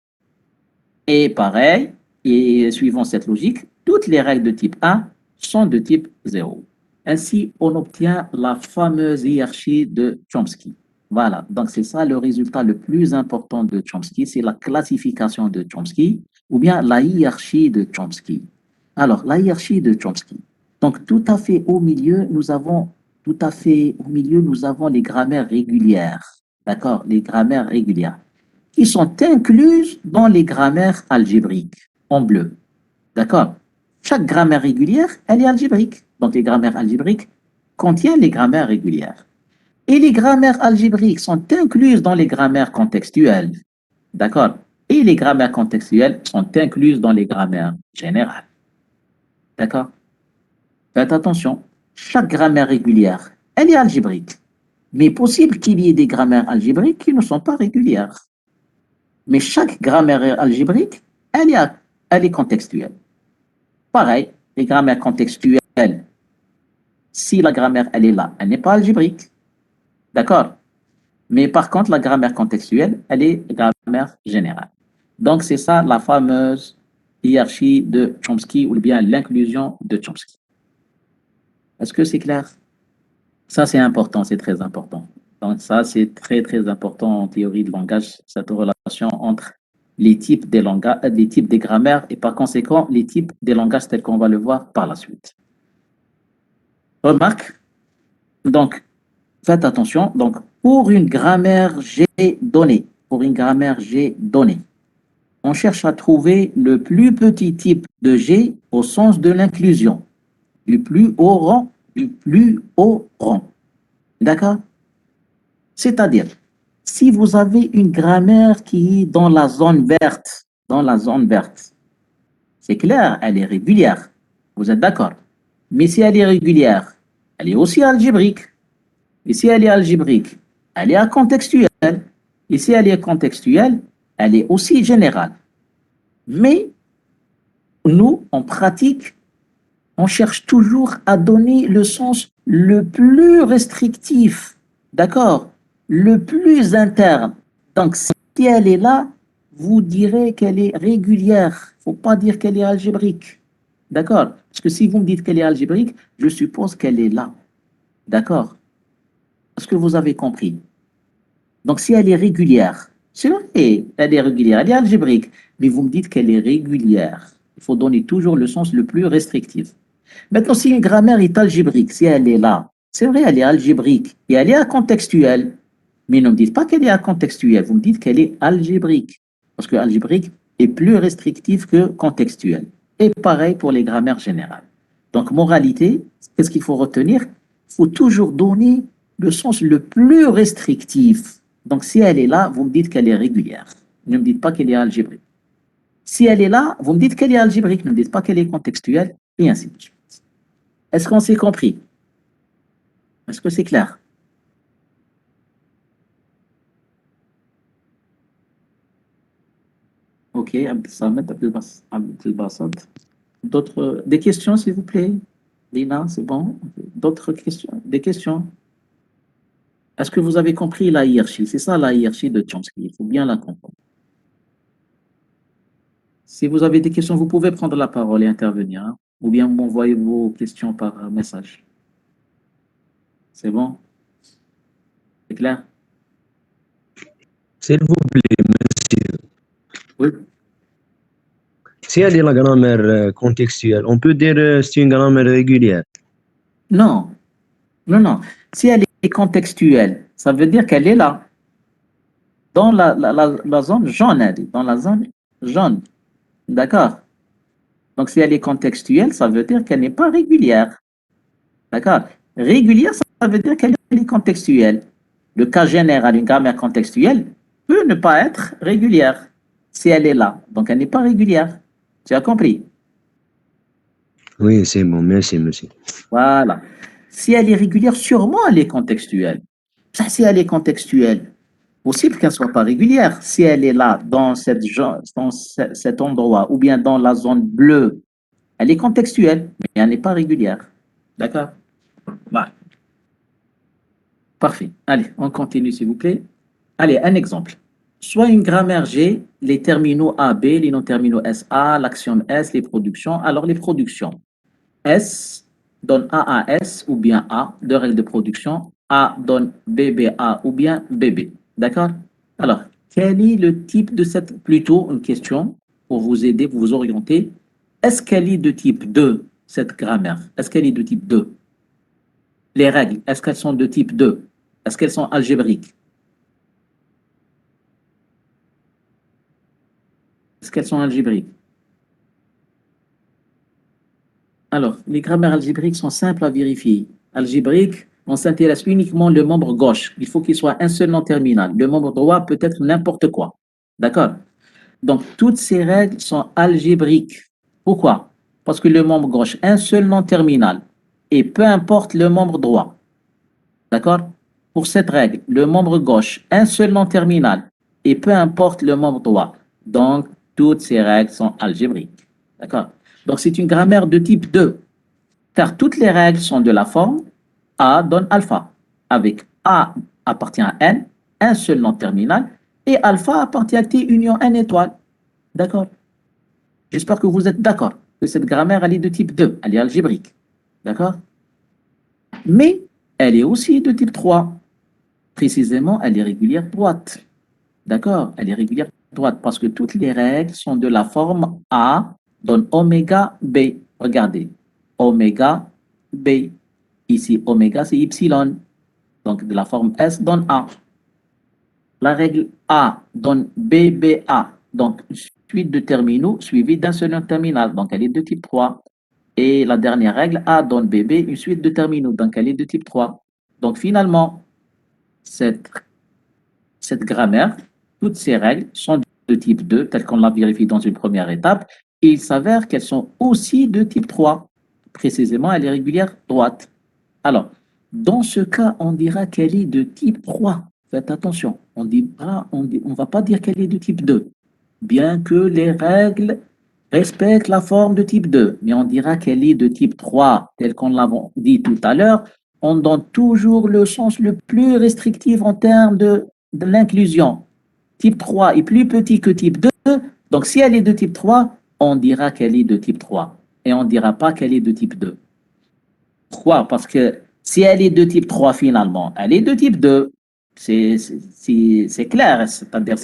Et pareil, et suivant cette logique, toutes les règles de type 1 sont de type 0. Ainsi, on obtient la fameuse hiérarchie de Chomsky. Voilà, donc c'est ça le résultat le plus important de Chomsky, c'est la classification de Chomsky ou bien la hiérarchie de Chomsky. Alors, la hiérarchie de Chomsky. Donc, tout à fait au milieu, nous avons les grammaires régulières. D'accord, les grammaires régulières qui sont incluses dans les grammaires algébriques en bleu. D'accord? Chaque grammaire régulière, elle est algébrique. Donc, les grammaires algébriques contiennent les grammaires régulières. Et les grammaires algébriques sont incluses dans les grammaires contextuelles. D'accord? Et les grammaires contextuelles sont incluses dans les grammaires générales. D'accord? Faites attention. Chaque grammaire régulière, elle est algébrique. Mais possible qu'il y ait des grammaires algébriques qui ne sont pas régulières. Mais chaque grammaire algébrique, elle est contextuelle. Pareil, les grammaires contextuelles, si la grammaire, elle est là, elle n'est pas algébrique. D'accord? Mais par contre, la grammaire contextuelle, elle est grammaire générale. Donc, c'est ça la fameuse hiérarchie de Chomsky ou bien l'inclusion de Chomsky. Est-ce que c'est clair? Ça, c'est important, c'est très important. Donc, ça, c'est très, très important en théorie de langage, cette relation entre les types des langages, les types des grammaires et par conséquent, les types des langages tels qu'on va le voir par la suite. Remarque, donc, faites attention. Donc, pour une grammaire G donnée, on cherche à trouver le plus petit type de G au sens de l'inclusion, du plus haut rang. D'accord? C'est-à-dire, si vous avez une grammaire qui est dans la zone verte, c'est clair, elle est régulière. Vous êtes d'accord? Mais si elle est régulière, elle est aussi algébrique. Et si elle est algébrique, elle est contextuelle. Et si elle est contextuelle, elle est aussi générale. Mais nous, en pratique, on cherche toujours à donner le sens le plus restrictif, d'accord? Le plus interne. Donc, si elle est là, vous direz qu'elle est régulière. Il ne faut pas dire qu'elle est algébrique. D'accord? Parce que si vous me dites qu'elle est algébrique, je suppose qu'elle est là. D'accord? Est-ce que vous avez compris? Donc, si elle est régulière, c'est vrai, elle est régulière, elle est algébrique, mais vous me dites qu'elle est régulière. Il faut donner toujours le sens le plus restrictif. Maintenant, si une grammaire est algébrique, si elle est là, c'est vrai, elle est algébrique et elle est contextuelle, mais ne me dites pas qu'elle est contextuelle, vous me dites qu'elle est algébrique, parce que algébrique est plus restrictif que contextuel. Et pareil pour les grammaires générales. Donc, moralité, qu'est-ce qu'il faut retenir? Il faut toujours donner le sens le plus restrictif. Donc, si elle est là, vous me dites qu'elle est régulière. Ne me dites pas qu'elle est algébrique. Si elle est là, vous me dites qu'elle est algébrique. Ne me dites pas qu'elle est contextuelle, et ainsi de suite. Est-ce qu'on s'est compris? Est-ce que c'est clair? Ok, d'autres, des questions, s'il vous plaît? Lina, c'est bon? D'autres questions? Des questions? Est-ce que vous avez compris la hiérarchie? C'est ça la hiérarchie de Chomsky. Il faut bien la comprendre. Si vous avez des questions, vous pouvez prendre la parole et intervenir, hein, ou bien m'envoyer vos questions par message. C'est bon? C'est clair? S'il vous plaît, monsieur. Oui. Si elle est la grammaire contextuelle, on peut dire c'est une grammaire régulière. Non, non, non. Si elle est contextuelle, ça veut dire qu'elle est là, dans la zone jaune, elle est dans la zone jaune. D'accord? Donc, si elle est contextuelle, ça veut dire qu'elle n'est pas régulière. D'accord? Régulière, ça veut dire qu'elle est contextuelle. Le cas général d'une grammaire contextuelle peut ne pas être régulière si elle est là. Donc, elle n'est pas régulière. Tu as compris? Oui, c'est bon. Merci, monsieur. Voilà. Si elle est régulière, sûrement elle est contextuelle. Ça, si elle est contextuelle, possible qu'elle ne soit pas régulière. Si elle est là, dans cet endroit, ou bien dans la zone bleue, elle est contextuelle, mais elle n'est pas régulière. D'accord? Voilà. Parfait. Allez, on continue, s'il vous plaît. Allez, un exemple. Soit une grammaire G, les terminaux A, B, les non-terminaux SA, l'axiome S, les productions. Alors, les productions. S donne A à S ou bien A, deux règles de production. A donne BBA ou bien BB. D'accord? Alors, quel est le type de cette, plutôt une question pour vous aider, pour vous orienter. Est-ce qu'elle est de type 2, cette grammaire? Est-ce qu'elle est de type 2? Les règles, est-ce qu'elles sont de type 2? Est-ce qu'elles sont algébriques? Est-ce qu'elles sont algébriques? Alors, les grammaires algébriques sont simples à vérifier. Algébrique, on s'intéresse uniquement le membre gauche. Il faut qu'il soit un seul nom terminal. Le membre droit peut être n'importe quoi. D'accord? Donc, toutes ces règles sont algébriques. Pourquoi? Parce que le membre gauche, un seul nom terminal. Et peu importe le membre droit. D'accord? Pour cette règle, le membre gauche, un seul nom terminal. Et peu importe le membre droit. Donc, toutes ces règles sont algébriques. D'accord? Donc, c'est une grammaire de type 2. Car toutes les règles sont de la forme A donne alpha. Avec A appartient à N, un seul nom terminal, et alpha appartient à T union N étoile. D'accord? J'espère que vous êtes d'accord que cette grammaire, elle est de type 2, elle est algébrique. D'accord? Mais elle est aussi de type 3. Précisément, elle est régulière droite. D'accord? Elle est régulière droite parce que toutes les règles sont de la forme A donne oméga B. Regardez. Oméga B. Ici, oméga, c'est Y. Donc, de la forme S donne A. La règle A donne BBA. Donc, suite de terminaux suivie d'un seul nom terminal. Donc, elle est de type 3. Et la dernière règle, A donne BB, une suite de terminaux. Donc, elle est de type 3. Donc, finalement, cette grammaire, toutes ces règles sont de type 2, telles qu'on l'a vérifié dans une première étape. Et il s'avère qu'elles sont aussi de type 3. Précisément, elle est régulière droite. Alors, dans ce cas, on dira qu'elle est de type 3. Faites attention, on ne va pas dire qu'elle est de type 2, bien que les règles respectent la forme de type 2, mais on dira qu'elle est de type 3, tel qu'on l'a dit tout à l'heure. On donne toujours le sens le plus restrictif en termes de l'inclusion. Type 3 est plus petit que type 2, donc si elle est de type 3, on dira qu'elle est de type 3, et on ne dira pas qu'elle est de type 2. Pourquoi? Parce que si elle est de type 3 finalement, elle est de type 2. C'est clair, c'est-à-dire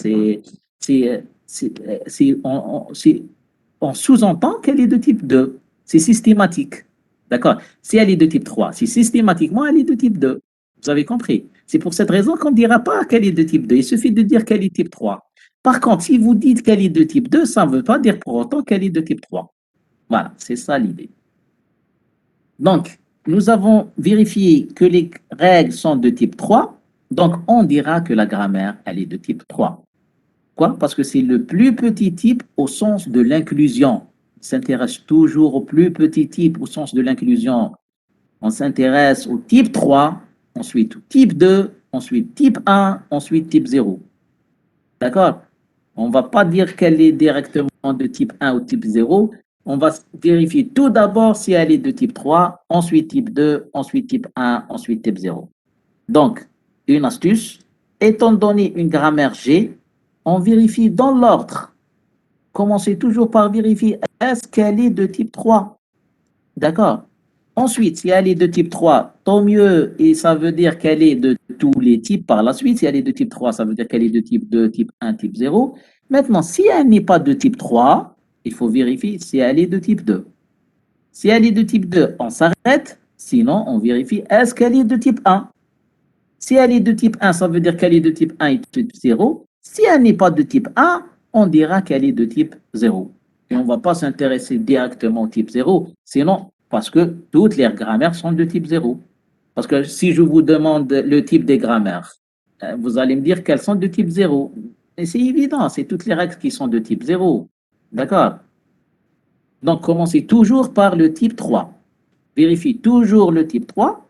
on sous-entend qu'elle est de type 2. C'est systématique. D'accord? Si elle est de type 3, si systématiquement elle est de type 2. Vous avez compris? C'est pour cette raison qu'on ne dira pas qu'elle est de type 2. Il suffit de dire qu'elle est type 3. Par contre, si vous dites qu'elle est de type 2, ça ne veut pas dire pour autant qu'elle est de type 3. Voilà, c'est ça l'idée. Donc, nous avons vérifié que les règles sont de type 3, donc on dira que la grammaire, elle est de type 3. Pourquoi? Parce que c'est le plus petit type au sens de l'inclusion. On s'intéresse toujours au plus petit type au sens de l'inclusion. On s'intéresse au type 3, ensuite au type 2, ensuite type 1, ensuite type 0. D'accord? On ne va pas dire qu'elle est directement de type 1 ou type 0. On va vérifier tout d'abord si elle est de type 3, ensuite type 2, ensuite type 1, ensuite type 0. Donc, une astuce, étant donné une grammaire G, on vérifie dans l'ordre. Commencez toujours par vérifier est-ce qu'elle est de type 3. D'accord? Ensuite, si elle est de type 3, tant mieux, et ça veut dire qu'elle est de tous les types par la suite. Si elle est de type 3, ça veut dire qu'elle est de type 2, type 1, type 0. Maintenant, si elle n'est pas de type 3, il faut vérifier si elle est de type 2. Si elle est de type 2, on s'arrête. Sinon, on vérifie est-ce qu'elle est de type 1. Si elle est de type 1, ça veut dire qu'elle est de type 1 et type 0. Si elle n'est pas de type 1, on dira qu'elle est de type 0. Et on ne va pas s'intéresser directement au type 0, sinon, parce que toutes les grammaires sont de type 0. Parce que si je vous demande le type des grammaires, vous allez me dire qu'elles sont de type 0. Et c'est évident, c'est toutes les règles qui sont de type 0. D'accord? Donc, commencez toujours par le type 3. Vérifie toujours le type 3.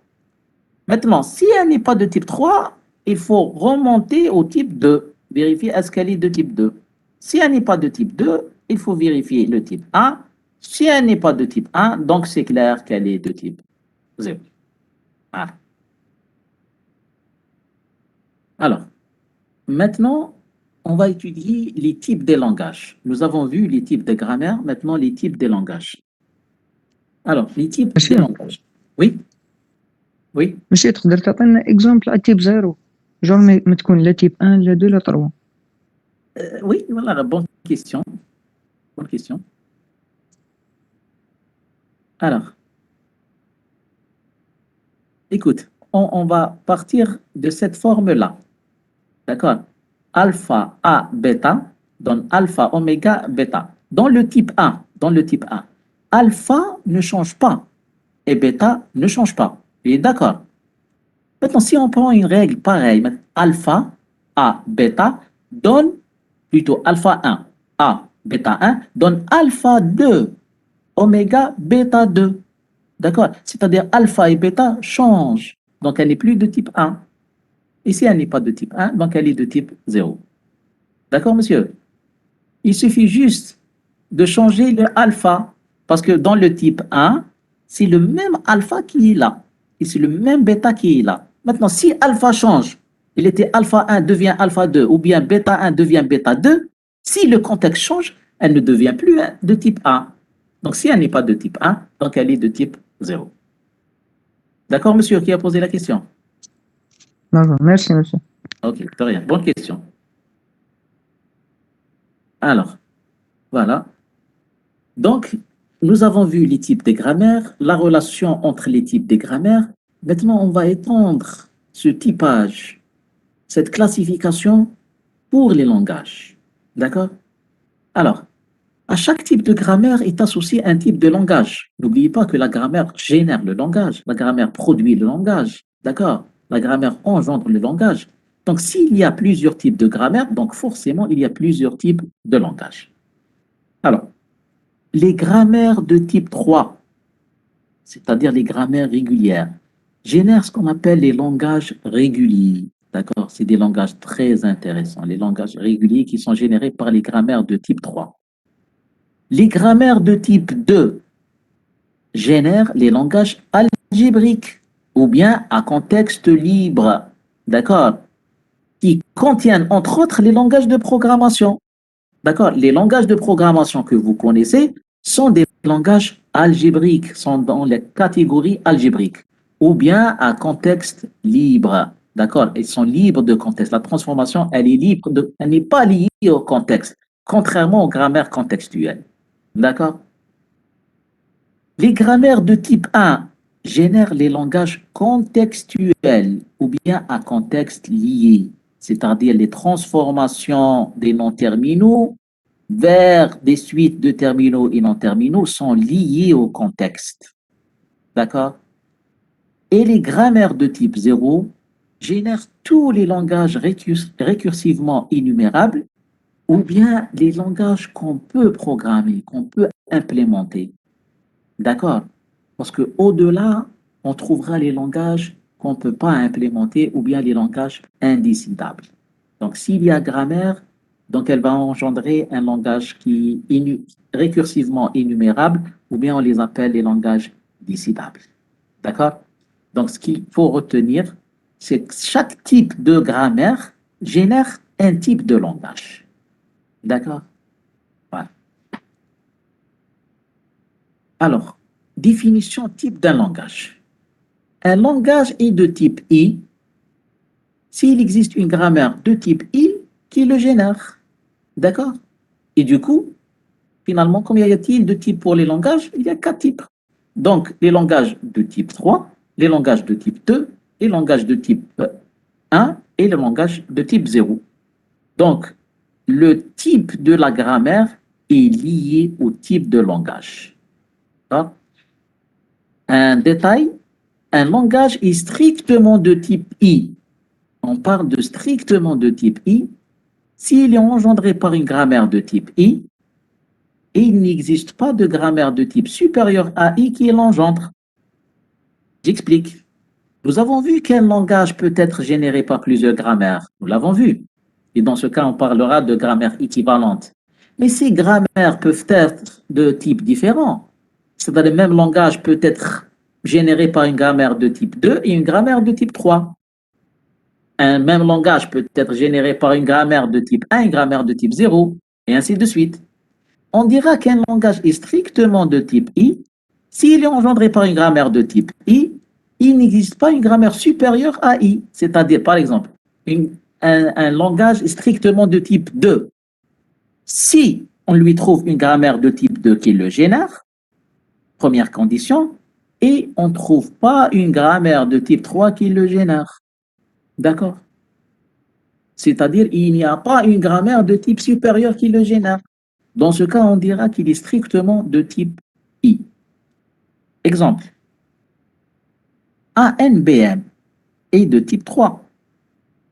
Maintenant, si elle n'est pas de type 3, il faut remonter au type 2. Vérifier est-ce qu'elle est de type 2. Si elle n'est pas de type 2, il faut vérifier le type 1. Si elle n'est pas de type 1, donc c'est clair qu'elle est de type 0. Voilà. Alors, maintenant, on va étudier les types des langages. Nous avons vu les types de grammaire, maintenant les types des langages. Alors, les types des Monsieur, langages. Oui, oui. monsieur تقدر تعطينا اكزومبل على تيب زيرو جور ما تكون لا تيب 1 لا 2 لا 3 Oui, voilà la bonne question. Bonne question. Alors, écoute, on va partir de cette forme-là. D'accord? Alpha A bêta donne alpha oméga bêta. Dans le type 1, alpha ne change pas et bêta ne change pas. Et d'accord. Maintenant, si on prend une règle pareille, alpha A bêta donne plutôt alpha 1 A bêta 1 donne alpha 2 oméga bêta 2. D'accord? C'est-à-dire alpha et bêta changent. Donc, elle n'est plus de type 1. Ici, elle n'est pas de type 1, donc elle est de type 0. D'accord, monsieur? Il suffit juste de changer le alpha, parce que dans le type 1, c'est le même alpha qui est là, et c'est le même bêta qui est là. Maintenant, si alpha change, il était alpha 1 devient alpha 2, ou bien bêta 1 devient bêta 2, si le contexte change, elle ne devient plus de type 1. Donc, si elle n'est pas de type 1, donc elle est de type 0. D'accord, monsieur, qui a posé la question? D'accord, merci monsieur. Ok, de rien. Bonne question. Alors, voilà. Donc, nous avons vu les types des grammaires, la relation entre les types des grammaires. Maintenant, on va étendre ce typage, cette classification pour les langages. D'accord? Alors, à chaque type de grammaire est associé un type de langage. N'oubliez pas que la grammaire génère le langage, la grammaire produit le langage. D'accord? La grammaire engendre le langage. Donc, s'il y a plusieurs types de grammaire, donc forcément, il y a plusieurs types de langage. Alors, les grammaires de type 3, c'est-à-dire les grammaires régulières, génèrent ce qu'on appelle les langages réguliers. D'accord? C'est des langages très intéressants, les langages réguliers qui sont générés par les grammaires de type 3. Les grammaires de type 2 génèrent les langages algébriques ou bien à contexte libre. D'accord? Qui contiennent entre autres les langages de programmation. D'accord? Les langages de programmation que vous connaissez sont des langages algébriques, sont dans les catégories algébriques, ou bien à contexte libre. D'accord? Ils sont libres de contexte. La transformation, elle est libre elle n'est pas liée au contexte, contrairement aux grammaires contextuelles. D'accord? Les grammaires de type 1 génèrent les langages contextuels ou bien à contexte lié, c'est-à-dire les transformations des noms terminaux vers des suites de terminaux et non terminaux sont liées au contexte. D'accord? Et les grammaires de type 0 génèrent tous les langages récursivement énumérables ou bien les langages qu'on peut programmer, qu'on peut implémenter. D'accord? Parce qu'au-delà, on trouvera les langages qu'on ne peut pas implémenter ou bien les langages indécidables. Donc, s'il y a grammaire, donc elle va engendrer un langage qui est récursivement énumérable ou bien on les appelle les langages décidables. D'accord? Donc, ce qu'il faut retenir, c'est que chaque type de grammaire génère un type de langage. D'accord? Voilà. Alors, définition type d'un langage. Un langage est de type I s'il existe une grammaire de type I qui le génère. D'accord? Et du coup, finalement, combien y a-t-il de types pour les langages? Il y a 4 types. Donc, les langages de type 3, les langages de type 2, les langages de type 1 et le langage de type 0. Donc, le type de la grammaire est lié au type de langage. D'accord? Un détail, un langage est strictement de type I. On parle de strictement de type I s'il est engendré par une grammaire de type I et il n'existe pas de grammaire de type supérieur à I qui l'engendre. J'explique. Nous avons vu qu'un langage peut être généré par plusieurs grammaires. Nous l'avons vu. Et dans ce cas, on parlera de grammaire équivalente. Mais ces grammaires peuvent être de types différents. C'est-à-dire le même langage peut être généré par une grammaire de type 2 et une grammaire de type 3. Un même langage peut être généré par une grammaire de type 1 et une grammaire de type 0, et ainsi de suite. On dira qu'un langage est strictement de type I s'il est engendré par une grammaire de type I. Il n'existe pas une grammaire supérieure à I. C'est-à-dire, par exemple, un langage strictement de type 2. Si on lui trouve une grammaire de type 2 qui le génère, première condition, et on ne trouve pas une grammaire de type 3 qui le génère. D'accord? C'est-à-dire, il n'y a pas une grammaire de type supérieur qui le génère. Dans ce cas, on dira qu'il est strictement de type I. Exemple. ANBM est de type 3.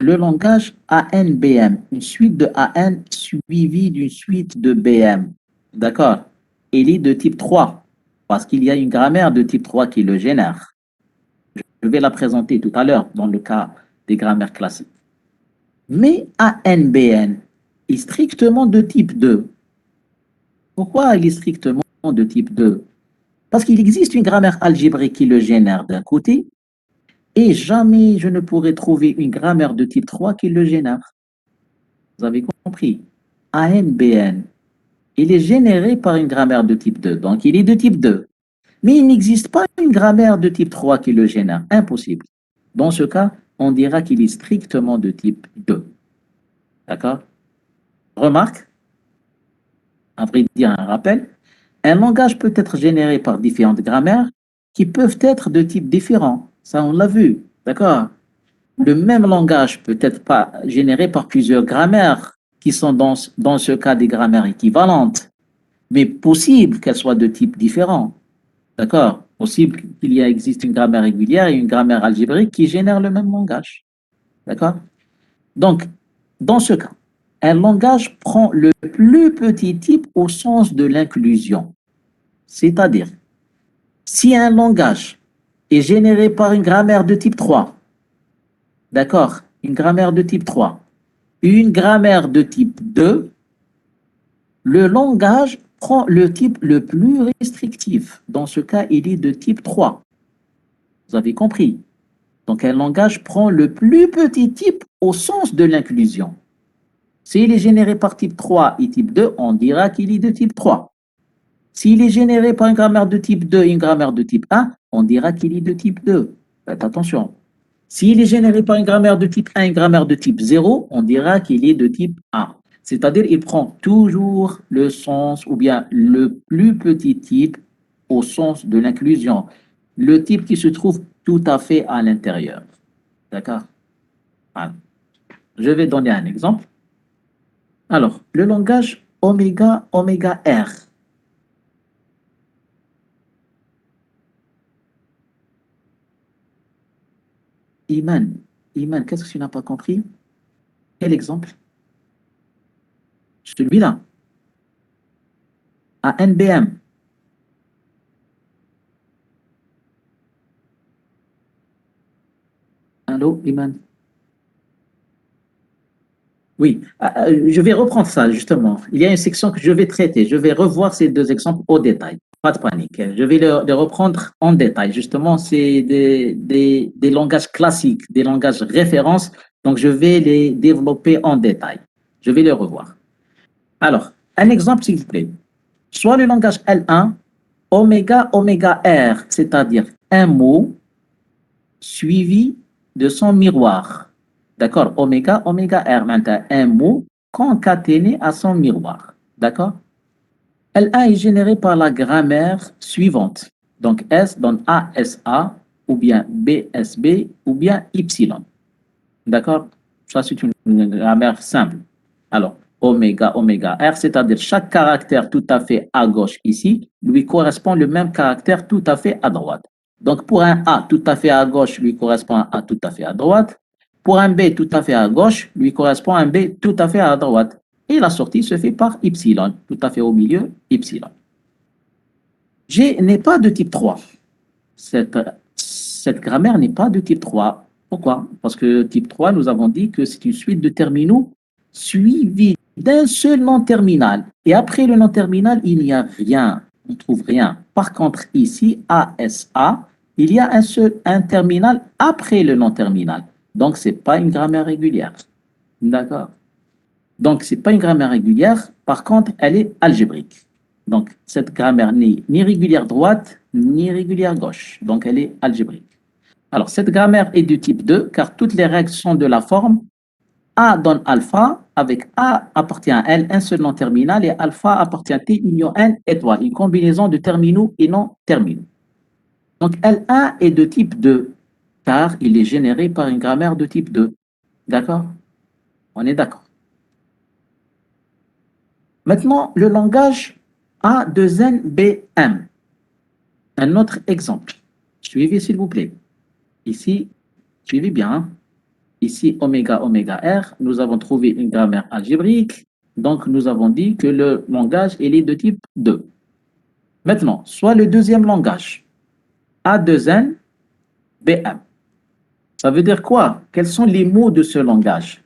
Le langage ANBM, une suite de AN suivie d'une suite de BM. D'accord? Il est de type 3 parce qu'il y a une grammaire de type 3 qui le génère. Je vais la présenter tout à l'heure dans le cas des grammaires classiques. Mais ANBN est strictement de type 2. Pourquoi il est strictement de type 2? Parce qu'il existe une grammaire algébrique qui le génère d'un côté, et jamais je ne pourrai trouver une grammaire de type 3 qui le génère. Vous avez compris? ANBN, il est généré par une grammaire de type 2, donc il est de type 2. Mais il n'existe pas une grammaire de type 3 qui le génère. Impossible. Dans ce cas, on dira qu'il est strictement de type 2. D'accord? Remarque, à vrai dire un rappel, un langage peut être généré par différentes grammaires qui peuvent être de types différents. Ça, on l'a vu. D'accord? Le même langage peut être pas généré par plusieurs grammaires qui sont dans ce cas des grammaires équivalentes, mais possible qu'elles soient de types différents. D'accord? Possible qu'il existe une grammaire régulière et une grammaire algébrique qui génèrent le même langage. D'accord? Donc, dans ce cas, un langage prend le plus petit type au sens de l'inclusion. C'est-à-dire, si un langage est généré par une grammaire de type 3, d'accord, une grammaire de type 3, une grammaire de type 2, le langage prend le type le plus restrictif. Dans ce cas, il est de type 3. Vous avez compris? Donc, un langage prend le plus petit type au sens de l'inclusion. S'il est généré par type 3 et type 2, on dira qu'il est de type 3. S'il est généré par une grammaire de type 2 et une grammaire de type 1, on dira qu'il est de type 2. Faites attention. S'il est généré par une grammaire de type 1 et une grammaire de type 0, on dira qu'il est de type 1. C'est-à-dire qu'il prend toujours le sens ou bien le plus petit type au sens de l'inclusion. Le type qui se trouve tout à fait à l'intérieur. D'accord? Voilà. Je vais donner un exemple. Alors, le langage oméga R. Iman, qu'est-ce que tu n'as pas compris? Quel exemple? Celui-là. À NBM. Allô, Iman? Oui, je vais reprendre ça justement. Il y a une section que je vais traiter. Je vais revoir ces deux exemples au détail. Pas de panique. Je vais les reprendre en détail. Justement, c'est des langages classiques, des langages références. Donc, je vais les développer en détail. Je vais les revoir. Alors, un exemple, s'il vous plaît. Soit le langage L1, oméga R, c'est-à-dire un mot suivi de son miroir. D'accord? Oméga R, maintenant un mot concaténé à son miroir. D'accord? L1 est généré par la grammaire suivante. Donc S donne ASA, ou bien BSB, ou bien Y. D'accord? Ça, c'est une grammaire simple. Alors, oméga R, c'est-à-dire chaque caractère tout à fait à gauche ici, lui correspond le même caractère tout à fait à droite. Donc, pour un A tout à fait à gauche, lui correspond un A tout à fait à droite. Pour un B tout à fait à gauche, lui correspond un B tout à fait à droite. Et la sortie se fait par Y, tout à fait au milieu, Y. G n'est pas de type 3. cette grammaire n'est pas de type 3. Pourquoi? Parce que type 3, nous avons dit que c'est une suite de terminaux suivie d'un seul nom terminal. Et après le nom terminal, il n'y a rien. On ne trouve rien. Par contre, ici, ASA, il y a un terminal après le nom terminal. Donc, ce n'est pas une grammaire régulière. D'accord? Donc, ce n'est pas une grammaire régulière. Par contre, elle est algébrique. Donc, cette grammaire n'est ni régulière droite, ni régulière gauche. Donc, elle est algébrique. Alors, cette grammaire est de type 2, car toutes les règles sont de la forme A donne alpha, avec A appartient à L, un seul nom terminal, et alpha appartient à T, union N, étoile, une combinaison de terminaux et non terminaux. Donc, L1 est de type 2, car il est généré par une grammaire de type 2. D'accord? On est d'accord. Maintenant, le langage A2NBM. Un autre exemple. Suivez, s'il vous plaît. Ici, suivez bien. Hein? Ici, oméga, oméga R, nous avons trouvé une grammaire algébrique. Donc, nous avons dit que le langage, il est de type 2. Maintenant, soit le deuxième langage, A2N, BM. Ça veut dire quoi? Quels sont les mots de ce langage?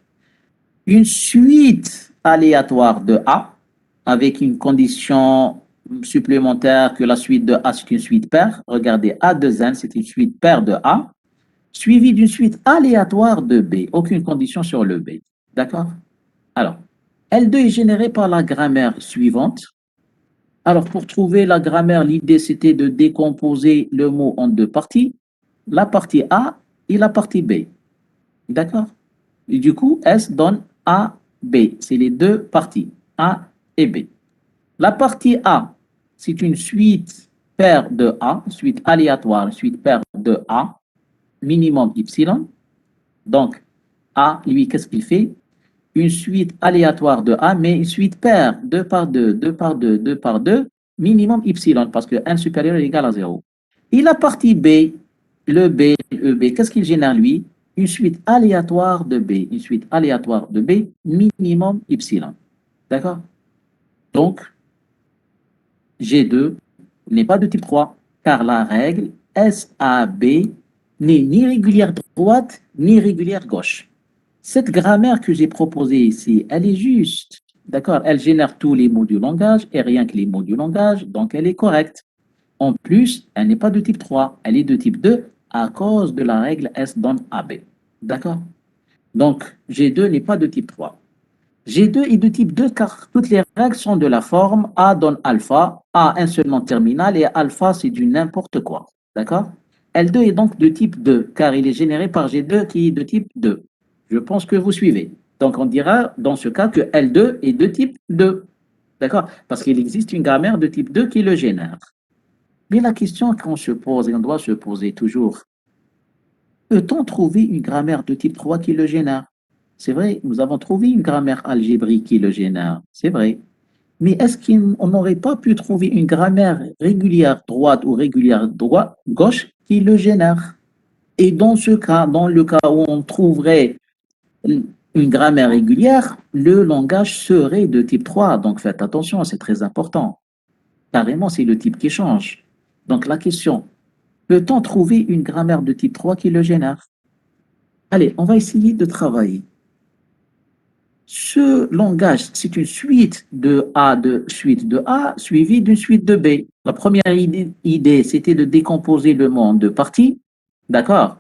Une suite aléatoire de A, avec une condition supplémentaire que la suite de A, c'est une suite paire. Regardez, A2N, c'est une suite paire de A, suivie d'une suite aléatoire de B. Aucune condition sur le B. D'accord? Alors, L2 est généré par la grammaire suivante. Alors, pour trouver la grammaire, l'idée, c'était de décomposer le mot en deux parties. La partie A et la partie B. D'accord? Et du coup, S donne A, B. C'est les deux parties, A et B. La partie A, c'est une suite paire de A, suite aléatoire, une suite paire de A, minimum epsilon. Donc, A, lui, qu'est-ce qu'il fait? Une suite aléatoire de A, mais une suite paire, 2 par 2, 2 par 2, 2 par 2, minimum epsilon, parce que n supérieur est égal à 0. Et la partie B, le B, le B, qu'est-ce qu'il génère, lui? Une suite aléatoire de B, une suite aléatoire de B, minimum epsilon. D'accord? Donc, G2 n'est pas de type 3, car la règle SAB n'est ni régulière droite, ni régulière gauche. Cette grammaire que j'ai proposée ici, elle est juste. D'accord? Elle génère tous les mots du langage et rien que les mots du langage, donc elle est correcte. En plus, elle n'est pas de type 3, elle est de type 2 à cause de la règle S donne AB. D'accord? Donc, G2 n'est pas de type 3. G2 est de type 2 car toutes les règles sont de la forme A donne alpha, A un seul nom terminal et alpha c'est du n'importe quoi. D'accord? L2 est donc de type 2 car il est généré par G2 qui est de type 2. Je pense que vous suivez. Donc on dira dans ce cas que L2 est de type 2. D'accord? Parce qu'il existe une grammaire de type 2 qui le génère. Mais la question qu'on se pose et on doit se poser toujours, peut-on trouver une grammaire de type 3 qui le génère? C'est vrai, nous avons trouvé une grammaire algébrique qui le génère, c'est vrai. Mais est-ce qu'on n'aurait pas pu trouver une grammaire régulière droite ou régulière gauche qui le génère? Et dans ce cas, dans le cas où on trouverait une grammaire régulière, le langage serait de type 3. Donc faites attention, c'est très important. Carrément, c'est le type qui change. Donc la question, peut-on trouver une grammaire de type 3 qui le génère? Allez, on va essayer de travailler. Ce langage, c'est une suite de A suivie d'une suite de B. La première idée, c'était de décomposer le mot en deux parties, d'accord,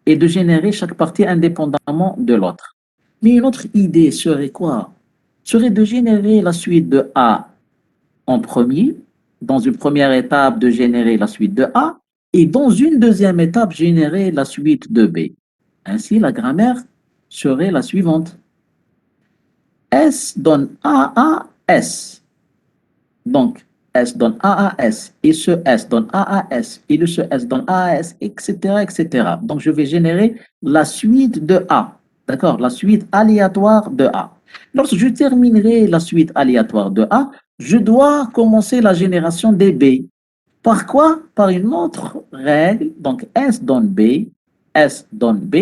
et de générer chaque partie indépendamment de l'autre. Mais une autre idée serait quoi? Serait de générer la suite de A en premier, dans une première étape de générer la suite de A, et dans une deuxième étape, générer la suite de B. Ainsi, la grammaire serait la suivante. S donne A à S. Donc, S donne A à S. Et ce S donne A à S. Et ce S donne A à S, etc., etc. Donc, je vais générer la suite de A. D'accord? La suite aléatoire de A. Lorsque je terminerai la suite aléatoire de A, je dois commencer la génération des B. Par quoi? Par une autre règle. Donc, S donne B, S donne B,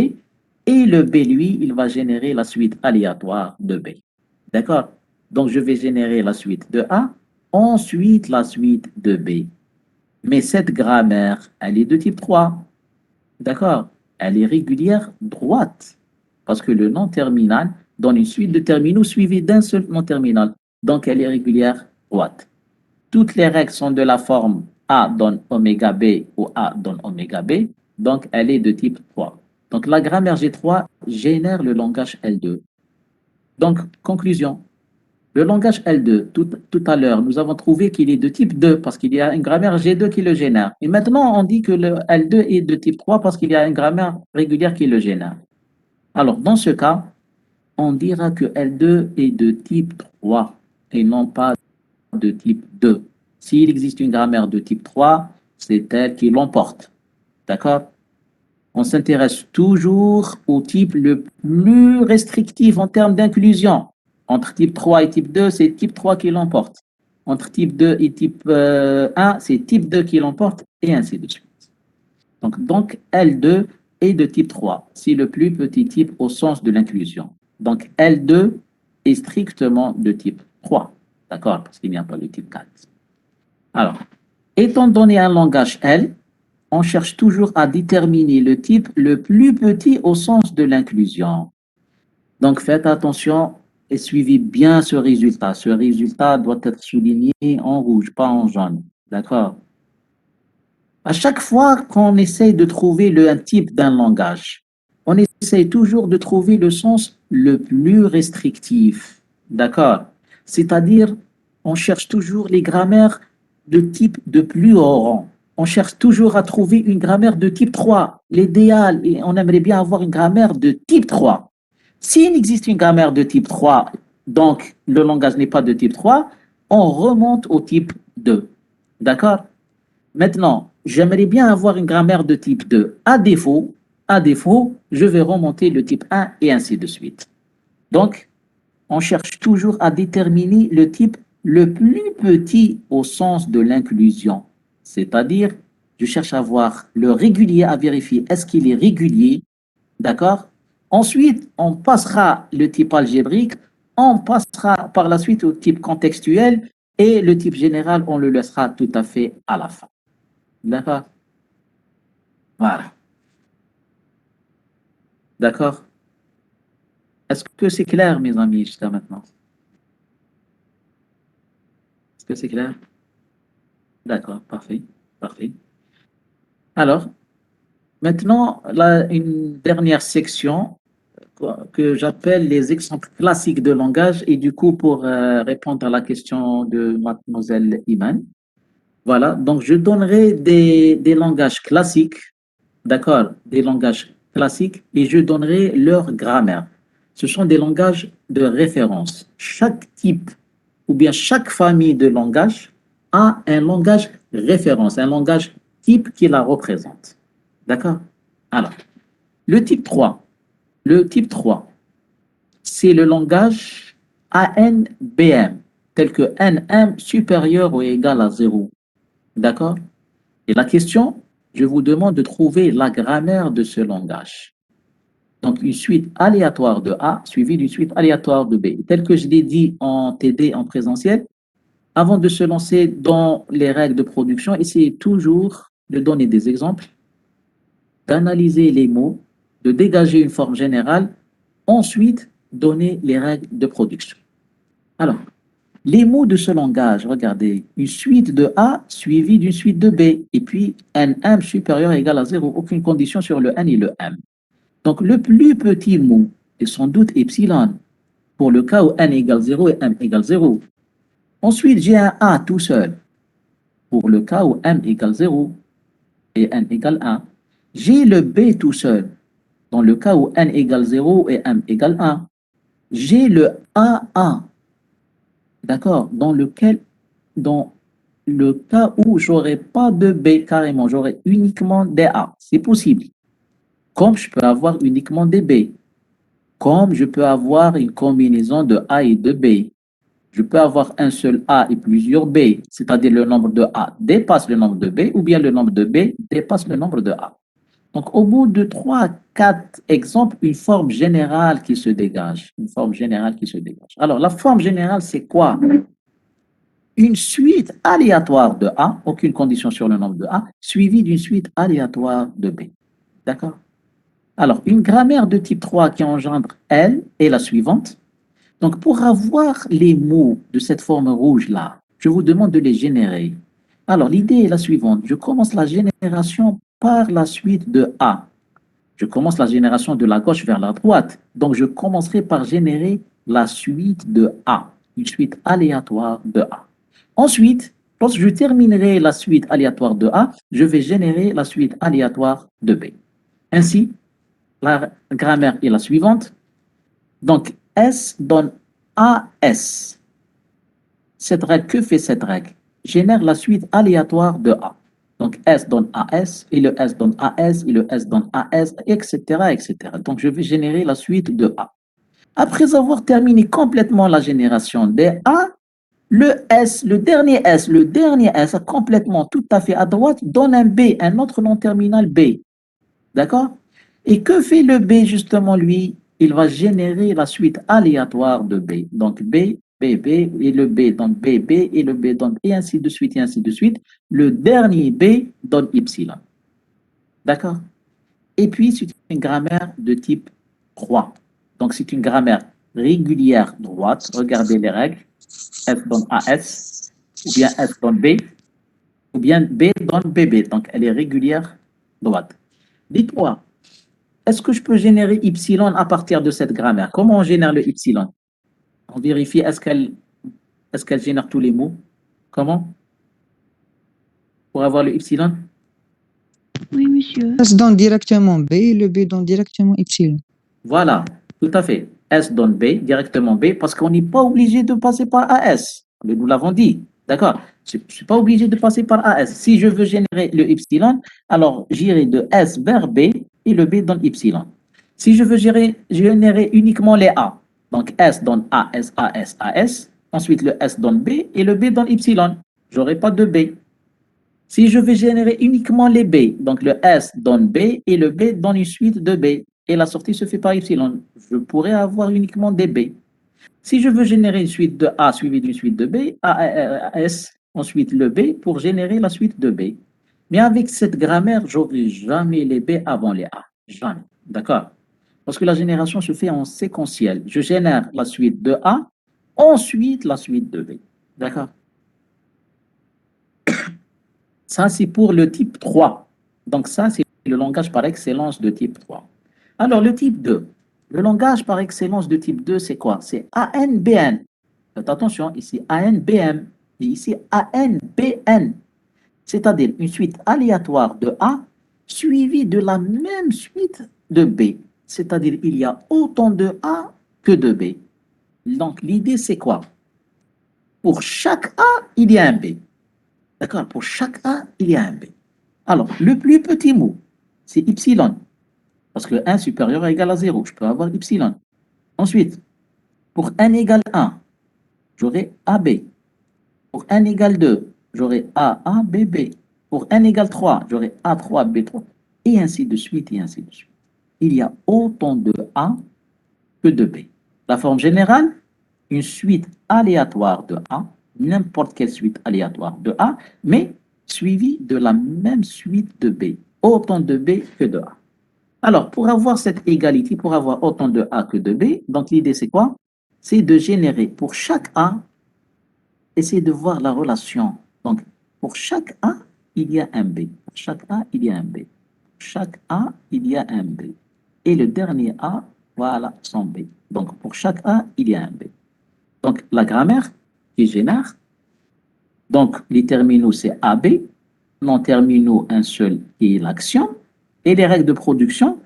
et le B, lui, il va générer la suite aléatoire de B. D'accord? Donc, je vais générer la suite de A, ensuite la suite de B. Mais cette grammaire, elle est de type 3. D'accord? Elle est régulière droite. Parce que le nom terminal donne une suite de terminaux suivis d'un seul nom terminal. Donc, elle est régulière droite. Toutes les règles sont de la forme A donne oméga B ou A donne oméga B. Donc, elle est de type 3. Donc, la grammaire G3 génère le langage L2. Donc, conclusion. Le langage L2, tout à l'heure, nous avons trouvé qu'il est de type 2 parce qu'il y a une grammaire G2 qui le génère. Et maintenant, on dit que le L2 est de type 3 parce qu'il y a une grammaire régulière qui le génère. Alors, dans ce cas, on dira que L2 est de type 3 et non pas de type 2. S'il existe une grammaire de type 3, c'est elle qui l'emporte. D'accord? On s'intéresse toujours au type le plus restrictif en termes d'inclusion. Entre type 3 et type 2, c'est type 3 qui l'emporte. Entre type 2 et type 1, c'est type 2 qui l'emporte, et ainsi de suite. Donc, L2 est de type 3. C'est le plus petit type au sens de l'inclusion. Donc, L2 est strictement de type 3. D'accord? Parce qu'il n'y a pas le type 4. Alors, étant donné un langage L, on cherche toujours à déterminer le type le plus petit au sens de l'inclusion. Donc, faites attention et suivez bien ce résultat. Ce résultat doit être souligné en rouge, pas en jaune. D'accord? À chaque fois qu'on essaye de trouver un type d'un langage, on essaye toujours de trouver le sens le plus restrictif. D'accord? C'est-à-dire, on cherche toujours les grammaires de type de plus haut rang. On cherche toujours à trouver une grammaire de type 3. L'idéal, et on aimerait bien avoir une grammaire de type 3. S'il existe une grammaire de type 3, donc le langage n'est pas de type 3, on remonte au type 2. D'accord? Maintenant, j'aimerais bien avoir une grammaire de type 2. À défaut, je vais remonter le type 1 et ainsi de suite. Donc, on cherche toujours à déterminer le type le plus petit au sens de l'inclusion. C'est-à-dire, je cherche à voir le régulier, à vérifier est-ce qu'il est régulier, d'accord? Ensuite, on passera le type algébrique, on passera par la suite au type contextuel et le type général, on le laissera tout à fait à la fin. D'accord? Voilà. D'accord? Est-ce que c'est clair, mes amis, jusqu'à maintenant? Est-ce que c'est clair? D'accord, parfait, parfait. Alors, maintenant, une dernière section que j'appelle les exemples classiques de langage. Et du coup, pour répondre à la question de mademoiselle Iman, voilà, donc je donnerai des langages classiques, d'accord, des langages classiques, et je donnerai leur grammaire. Ce sont des langages de référence. Chaque type ou bien chaque famille de langage a un langage référence, un langage type qui la représente. D'accord? Alors, le type 3. Le type 3, c'est le langage ANBM, tel que NM supérieur ou égal à 0. D'accord? Et la question, je vous demande de trouver la grammaire de ce langage. Donc, une suite aléatoire de A suivie d'une suite aléatoire de B. Tel que je l'ai dit en TD, en présentiel, avant de se lancer dans les règles de production, essayez toujours de donner des exemples, d'analyser les mots, de dégager une forme générale, ensuite donner les règles de production. Alors, les mots de ce langage, regardez, une suite de A suivie d'une suite de B, et puis un M supérieur égal à 0, aucune condition sur le N et le M. Donc, le plus petit mot est sans doute epsilon, pour le cas où N égale 0 et M égale 0. Ensuite, j'ai un A tout seul, pour le cas où M égale 0 et N égale 1. J'ai le B tout seul, dans le cas où N égale 0 et M égale 1. J'ai le AA, d'accord, dans le cas où j'aurais pas de B carrément, j'aurais uniquement des A. C'est possible. Comme je peux avoir uniquement des B. Comme je peux avoir une combinaison de A et de B. Je peux avoir un seul A et plusieurs B, c'est-à-dire le nombre de A dépasse le nombre de B, ou bien le nombre de B dépasse le nombre de A. Donc, au bout de 3, 4 exemples, une forme générale qui se dégage. Une forme générale qui se dégage. Alors, la forme générale, c'est quoi? Une suite aléatoire de A, aucune condition sur le nombre de A, suivie d'une suite aléatoire de B. D'accord? Alors, une grammaire de type 3 qui engendre L est la suivante. Donc, pour avoir les mots de cette forme rouge-là, je vous demande de les générer. Alors, l'idée est la suivante. Je commence la génération par la suite de A. Je commence la génération de la gauche vers la droite. Donc, je commencerai par générer la suite de A, une suite aléatoire de A. Ensuite, lorsque je terminerai la suite aléatoire de A, je vais générer la suite aléatoire de B. Ainsi, la grammaire est la suivante. Donc, S donne AS. Cette règle, que fait cette règle? Génère la suite aléatoire de A. Donc, S donne AS, et le S donne AS, et le S donne AS, etc., etc. Donc, je vais générer la suite de A. Après avoir terminé complètement la génération des A, le S, le dernier S, complètement tout à fait à droite, donne un B, un autre nom terminal B. D'accord? Et que fait le B justement, lui? Il va générer la suite aléatoire de B. Donc B, B, et le B donne B, et le B donne, et ainsi de suite, et ainsi de suite. Le dernier B donne Y. D'accord? Et puis, c'est une grammaire de type 3. Donc, c'est une grammaire régulière droite. Regardez les règles. S donne AS, ou bien S donne B, ou bien B donne BB. Donc, elle est régulière droite. Dites-moi, est-ce que je peux générer Y à partir de cette grammaire? Comment on génère le Y? On vérifie, est-ce qu'elle génère tous les mots? Comment? Pour avoir le Y? Oui, monsieur. S donne directement B et le B donne directement Y. Voilà, tout à fait. S donne B, directement B, parce qu'on n'est pas obligé de passer par AS. Mais nous l'avons dit. D'accord? Je ne suis pas obligé de passer par AS. Si je veux générer le Y, alors j'irai de S vers B et le B donne Y. Si je veux générer uniquement les A, donc S donne AS, AS, AS, ensuite le S donne B et le B donne Y. Je n'aurai pas de B. Si je veux générer uniquement les B, donc le S donne B et le B donne une suite de B et la sortie se fait par Y, je pourrais avoir uniquement des B. Si je veux générer une suite de A suivie d'une suite de B, A, S, ensuite le B pour générer la suite de B. Mais avec cette grammaire, j'aurai jamais les B avant les A. Jamais. D'accord? Parce que la génération se fait en séquentiel. Je génère la suite de A, ensuite la suite de B. D'accord? Ça, c'est pour le type 3. Donc ça, c'est le langage par excellence de type 3. Alors, le type 2. Le langage par excellence de type 2, c'est quoi? C'est ANBN. Faites attention, ici ANBM et ici ANBN. C'est-à-dire une suite aléatoire de A suivie de la même suite de B. C'est-à-dire il y a autant de A que de B. Donc, l'idée, c'est quoi? Pour chaque A, il y a un B. D'accord? Pour chaque A, il y a un B. Alors, le plus petit mot, c'est Y. Parce que 1 supérieur à égal à 0, je peux avoir Y. Ensuite, pour n égale 1, j'aurai AB. Pour n égale 2, j'aurai AA, BB. Pour n égale 3, j'aurai A3, B3. Et ainsi de suite, et ainsi de suite. Il y a autant de A que de B. La forme générale, une suite aléatoire de A, n'importe quelle suite aléatoire de A, mais suivie de la même suite de B. Autant de B que de A. Alors, pour avoir cette égalité, pour avoir autant de A que de B, donc l'idée c'est quoi? C'est de générer pour chaque A, essayer de voir la relation. Donc, pour chaque A, il y a un B. Pour chaque A, il y a un B. Pour chaque A, il y a un B. Et le dernier A, voilà son B. Donc, pour chaque A, il y a un B. Donc, la grammaire qui génère, donc les terminaux c'est AB, non terminaux un seul qui est l'action, et les règles de production,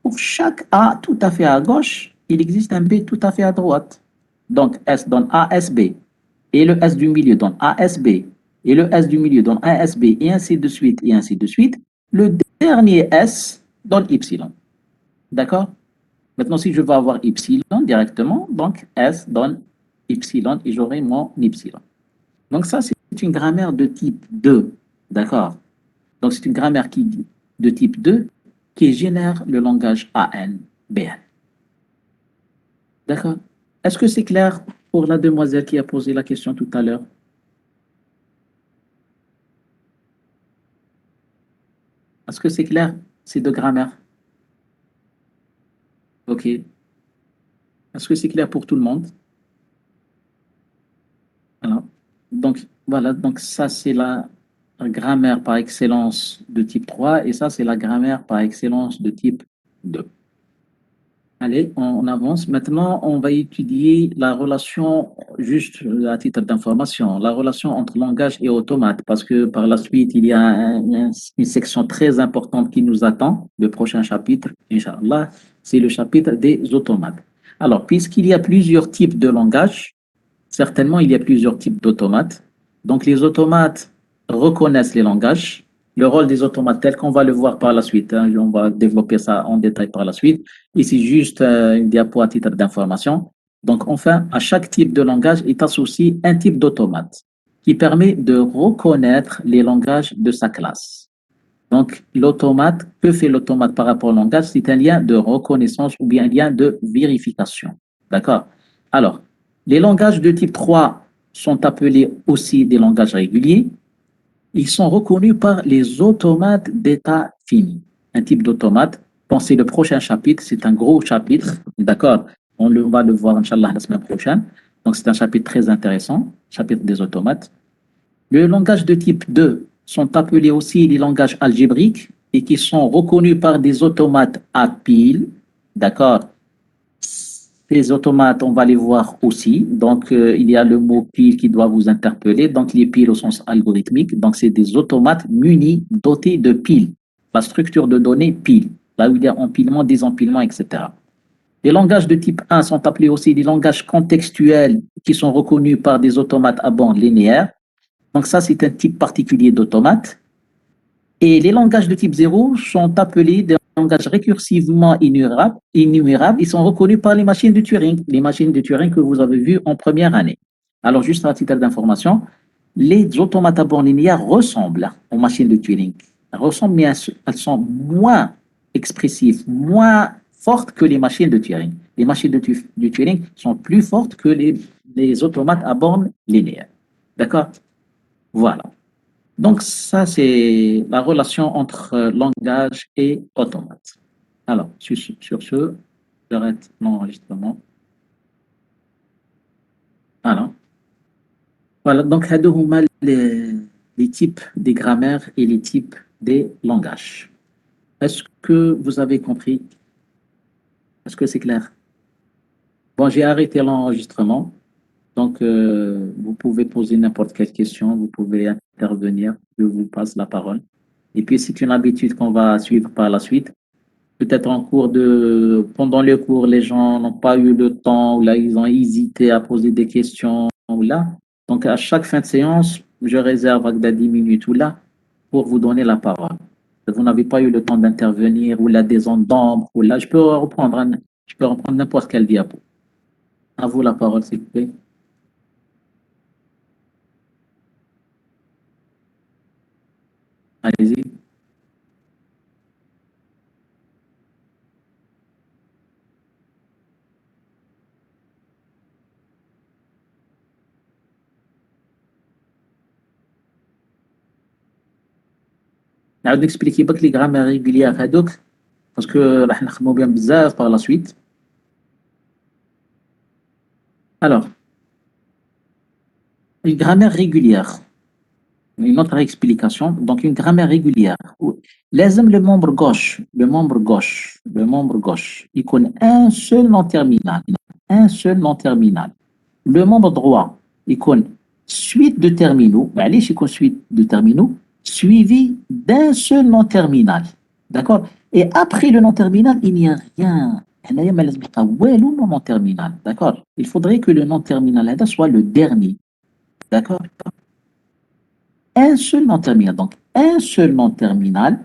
pour chaque A tout à fait à gauche, il existe un B tout à fait à droite. Donc S donne ASB, et le S du milieu donne ASB, et le S du milieu donne ASB, et ainsi de suite, et ainsi de suite. Le dernier S donne Y. D'accord? Maintenant, si je veux avoir Y directement, donc S donne Y, et j'aurai mon Y. Donc ça, c'est une grammaire de type 2. D'accord? Donc c'est une grammaire de type 2 qui génère le langage ANBN. D'accord? Est-ce que c'est clair pour la demoiselle qui a posé la question tout à l'heure? Est-ce que c'est clair, ces deux grammaires? Ok. Est-ce que c'est clair pour tout le monde? Voilà. Donc ça c'est la grammaire par excellence de type 3 et ça c'est la grammaire par excellence de type 2. Allez, on avance. Maintenant, on va étudier la relation, juste à titre d'information, la relation entre langage et automate, parce que par la suite, il y a une section très importante qui nous attend. Le prochain chapitre, Inch'Allah, c'est le chapitre des automates. Alors, puisqu'il y a plusieurs types de langage, certainement, il y a plusieurs types d'automates. Donc, les automates reconnaissent les langages. Le rôle des automates, tel qu'on va le voir par la suite, hein, on va développer ça en détail par la suite. Ici, juste une diapo à titre d'information. Donc, enfin, à chaque type de langage est associé un type d'automate qui permet de reconnaître les langages de sa classe. Donc, l'automate, que fait l'automate par rapport au langage? C'est un lien de reconnaissance ou bien un lien de vérification. D'accord? Alors, les langages de type 3 sont appelés aussi des langages réguliers. Ils sont reconnus par les automates d'état fini. Un type d'automate, pensez le prochain chapitre, c'est un gros chapitre, d'accord? Va le voir, Inch'Allah, la semaine prochaine. Donc, c'est un chapitre très intéressant, chapitre des automates. Le langage de type 2 sont appelés aussi les langages algébriques et qui sont reconnus par des automates à pile, d'accord? Ces automates, on va les voir aussi. Donc, il y a le mot pile qui doit vous interpeller. Donc, les piles au sens algorithmique. Donc, c'est des automates munis, dotés de piles. La structure de données pile. Là où il y a empilement, désempilement, etc. Les langages de type 1 sont appelés aussi des langages contextuels qui sont reconnus par des automates à bande linéaire. Donc, ça, c'est un type particulier d'automate. Et les langages de type 0 sont appelés des langages récursivement énumérables. Ils sont reconnus par les machines de Turing que vous avez vues en première année. Alors, juste à titre d'information, les automates à bande linéaire ressemblent aux machines de Turing. Mais elles sont moins expressives, moins fortes que les machines de Turing. Les machines de Turing sont plus fortes que les automates à borne linéaire. D'accord? Voilà. Donc, ça, c'est la relation entre langage et automate. Alors, sur ce, j'arrête l'enregistrement. Voilà, donc, هادو les types des grammaires et les types des langages. Est-ce que vous avez compris? Est-ce que c'est clair? Bon, j'ai arrêté l'enregistrement. Donc, vous pouvez poser n'importe quelle question, vous pouvez intervenir, je vous passe la parole. Et puis, c'est une habitude qu'on va suivre par la suite. Peut-être pendant le cours, les gens n'ont pas eu le temps, ou là, ils ont hésité à poser des questions, ou là. Donc, à chaque fin de séance, je réserve 10 minutes, ou là, pour vous donner la parole. Vous n'avez pas eu le temps d'intervenir, ou là, des zones d'ombre, ou là, je peux reprendre n'importe quel diapo. À vous la parole, s'il vous plaît. Allez-y. نعاود نكسبليكي بك لي غرامير ريغوليير هادوك باسكو راح نخدمو بهم بزاف par la suite. Alors, une grammaire régulière. Une autre explication. Donc, une grammaire régulière. لازم le membre gauche, il connaît un seul nom terminal. Un seul nom terminal. Le membre droit, il connaît suite de terminaux. معليش يكون suite de terminaux suivi d'un seul nom terminal. D'accord? Et après le nom terminal, il n'y a rien. هنايا ما لازم يبقى والو nom terminal. D'accord? Il faudrait que le nom terminal هذا soit le dernier. D'accord? Un seul nom terminal. Donc, un seul nom terminal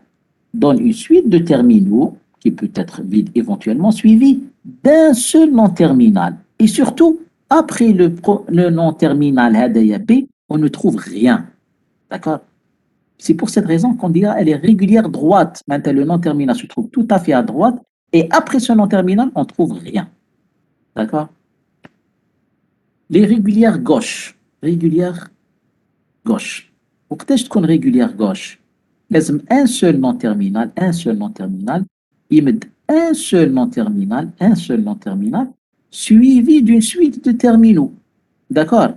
donne une suite de terminaux qui peut être vide éventuellement suivi d'un seul nom terminal. Et surtout, après le nom terminal هذايا B, on ne trouve rien. D'accord? C'est pour cette raison qu'on dira elle est régulière droite. Maintenant, le nom terminal se trouve tout à fait à droite. Et après ce nom terminal, on ne trouve rien. D'accord? Les régulières gauche. Régulière gauche. وقتاش تكون régulière gauche؟ لازم un seul nom terminal يمد un seul nom terminal, suivi d'une suite de terminaux. D'accord?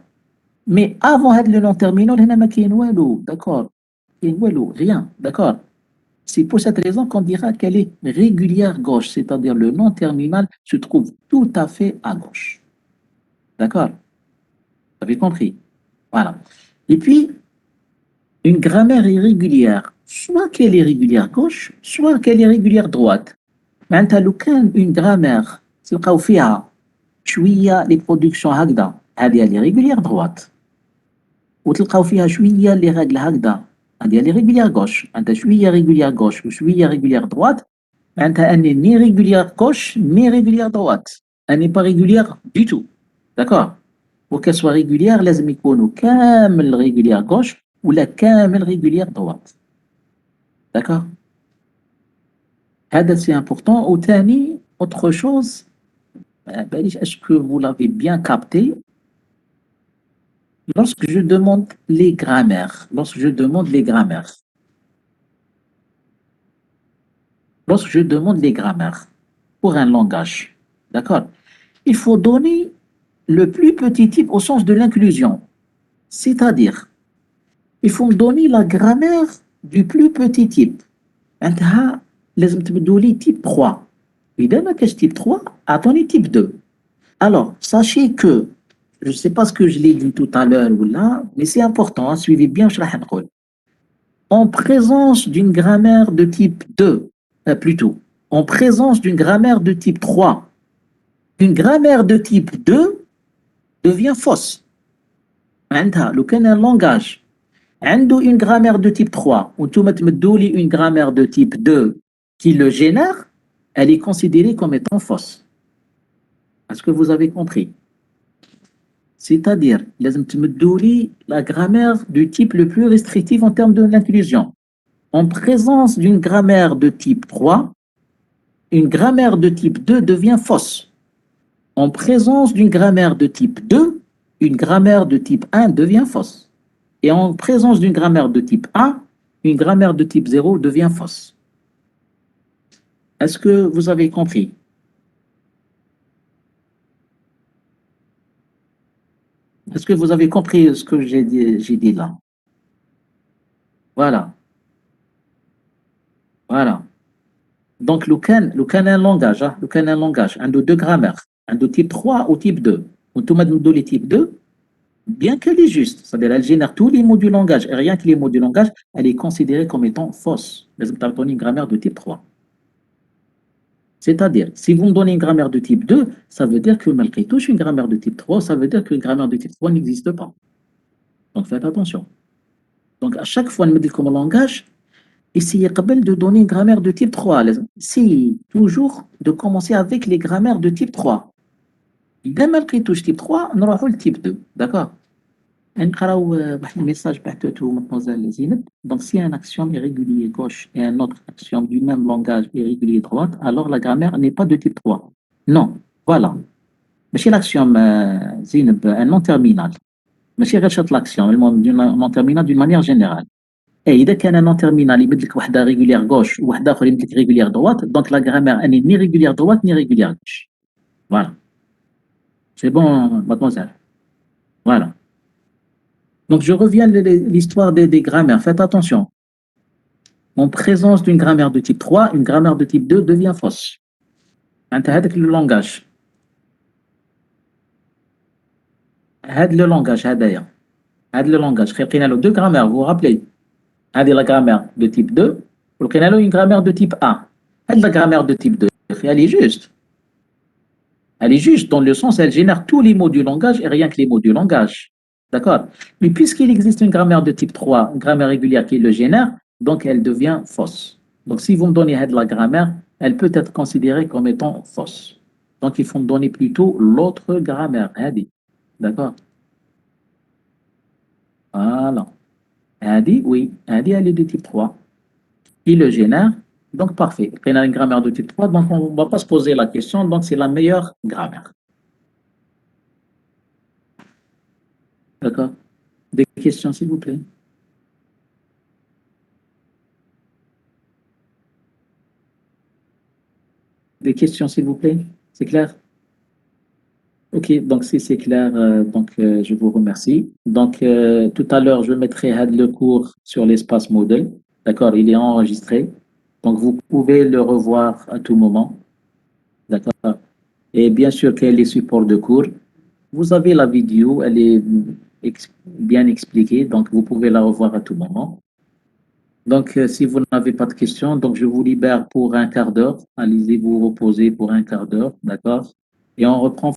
Mais avant le nom terminal, il n'y a d'accord? Il n'y a rien, d'accord? C'est pour cette raison qu'on dira qu'elle est régulière gauche, c'est-à-dire le nom terminal se trouve tout à fait à gauche. D'accord? Vous avez compris? Voilà. Et puis, une grammaire irrégulière, soit qu'elle est régulière gauche, soit qu'elle est régulière droite. معناتها لو كان une grammaire تلقاو فيها شويه لي برودكسيون هكذا هذه لي ريغولير droite وتلقاو فيها شويه لي ريغل هكذا هذه لي ريغولير gauche معناتها شويه ريغولير gauche وشويه ريغولير droite معناتها اني ني ريغولير gauche ني ريغولير droite اني با ريغولير du tout d'accord وكان سوا ريغولير لازم يكونوا كامل ريغولير gauche ولا كامل ريغولير droite d'accord هذا سي important وثاني autre chose est-ce que vous l'avez bien capté lorsque je demande les grammaires pour un langage, d'accord, il faut donner le plus petit type au sens de l'inclusion, c'est-à-dire il faut me donner la grammaire du plus petit type. عندها لازم تبدو لي type 3. إذا ما كاش type 3 أعطوني type 2. Alors, sachez que, je ne sais pas ce que je l'ai dit tout à l'heure ou là, mais c'est important, hein, suivez bien, je vais vous dire. En présence d'une grammaire de type 2, plutôt, en présence d'une grammaire de type 3, une grammaire de type 2 devient fausse. لو كان un langage عنده une grammaire de type 3 وانتم تمدوا لي une grammaire de type 2 qui le génère, elle est considérée comme étant fausse. Est-ce que vous avez compris? C'est-à-dire, لازم تمدوا لي la grammaire du type le plus restrictif en termes de l'inclusion. En présence d'une grammaire de type 3, une grammaire de type 2 devient fausse. En présence d'une grammaire de type 2, une grammaire de type 1 devient fausse. Et en présence d'une grammaire de type 1, une grammaire de type 0 devient fausse. Est-ce que vous avez compris? Est-ce que vous avez compris ce que j'ai dit là? Voilà. Voilà. Donc, le can est un langage, le can est un langage, un de deux grammaires, un de type 3 ou type 2. On te met les type 2, bien qu'elle est juste, c'est-à-dire elle génère tous les mots du langage, et rien que les mots du langage, elle est considérée comme étant fausse. Mais vous avez une grammaire de type 3. C'est-à-dire, si vous me donnez une grammaire de type 2, ça veut dire que malgré tout, je suis une grammaire de type 3, ça veut dire qu'une grammaire de type 3 n'existe pas. Donc faites attention. Donc à chaque fois, on me dit comme langage, essayez de donner une grammaire de type 3. Essayez toujours de commencer avec les grammaires de type 3. إذا ما لقيتوش type 3 نروحوا le type 2. D'accord? نقراو واحد الميساج بعثته mademoiselle Zineb. Donc si un axiome est régulier gauche et un autre axiome du même langage est régulier droite, alors la grammaire n'est pas de type 3. Non, voilà. ماشي l'axiome Zineb un non terminal. ماشي غير شرط l'axiome, un non terminal d'une manière générale. Et إذا كان non terminal يمد لك وحده régulière gauche وواحده أخرى يمد لك régulière droite, donc la grammaire elle n'est ni régulière droite ni régulière gauche. Voilà. C'est bon, mademoiselle. Voilà. Donc je reviens à l'histoire des grammaires. Faites attention. En présence d'une grammaire de type 3, une grammaire de type 2 devient fausse. هذاك le langage. هذا le langage هذايا. هذا le langage. خلقنا له deux grammaires, vous vous rappelez? هذه la grammaire de type 2 ولقينا له une grammaire de type 1. هذه la grammaire de type 2, elle est juste. Elle est juste dans le sens, elle génère tous les mots du langage et rien que les mots du langage. D'accord? Mais puisqu'il existe une grammaire de type 3, une grammaire régulière qui le génère, donc elle devient fausse. Donc si vous me donnez la grammaire, elle peut être considérée comme étant fausse. Donc il faut me donner plutôt l'autre grammaire. D'accord? Voilà. Oui, elle est de type 3. Il le génère, donc parfait. On a une grammaire de type 3, donc on ne va pas se poser la question, donc c'est la meilleure grammaire. D'accord? Des questions, s'il vous plaît? des questions, s'il vous plaît? C'est clair? Ok, donc si c'est clair, je vous remercie. Donc, tout à l'heure, je mettrai le cours sur l'espace modèle. D'accord, il est enregistré. Donc, vous pouvez le revoir à tout moment. D'accord. Et bien sûr, quels les supports de cours. Vous avez la vidéo, elle est bien expliquée, donc vous pouvez la revoir à tout moment. Donc, si vous n'avez pas de questions, donc je vous libère pour un quart d'heure. Allez-y vous reposer pour un quart d'heure, d'accord? Et on reprend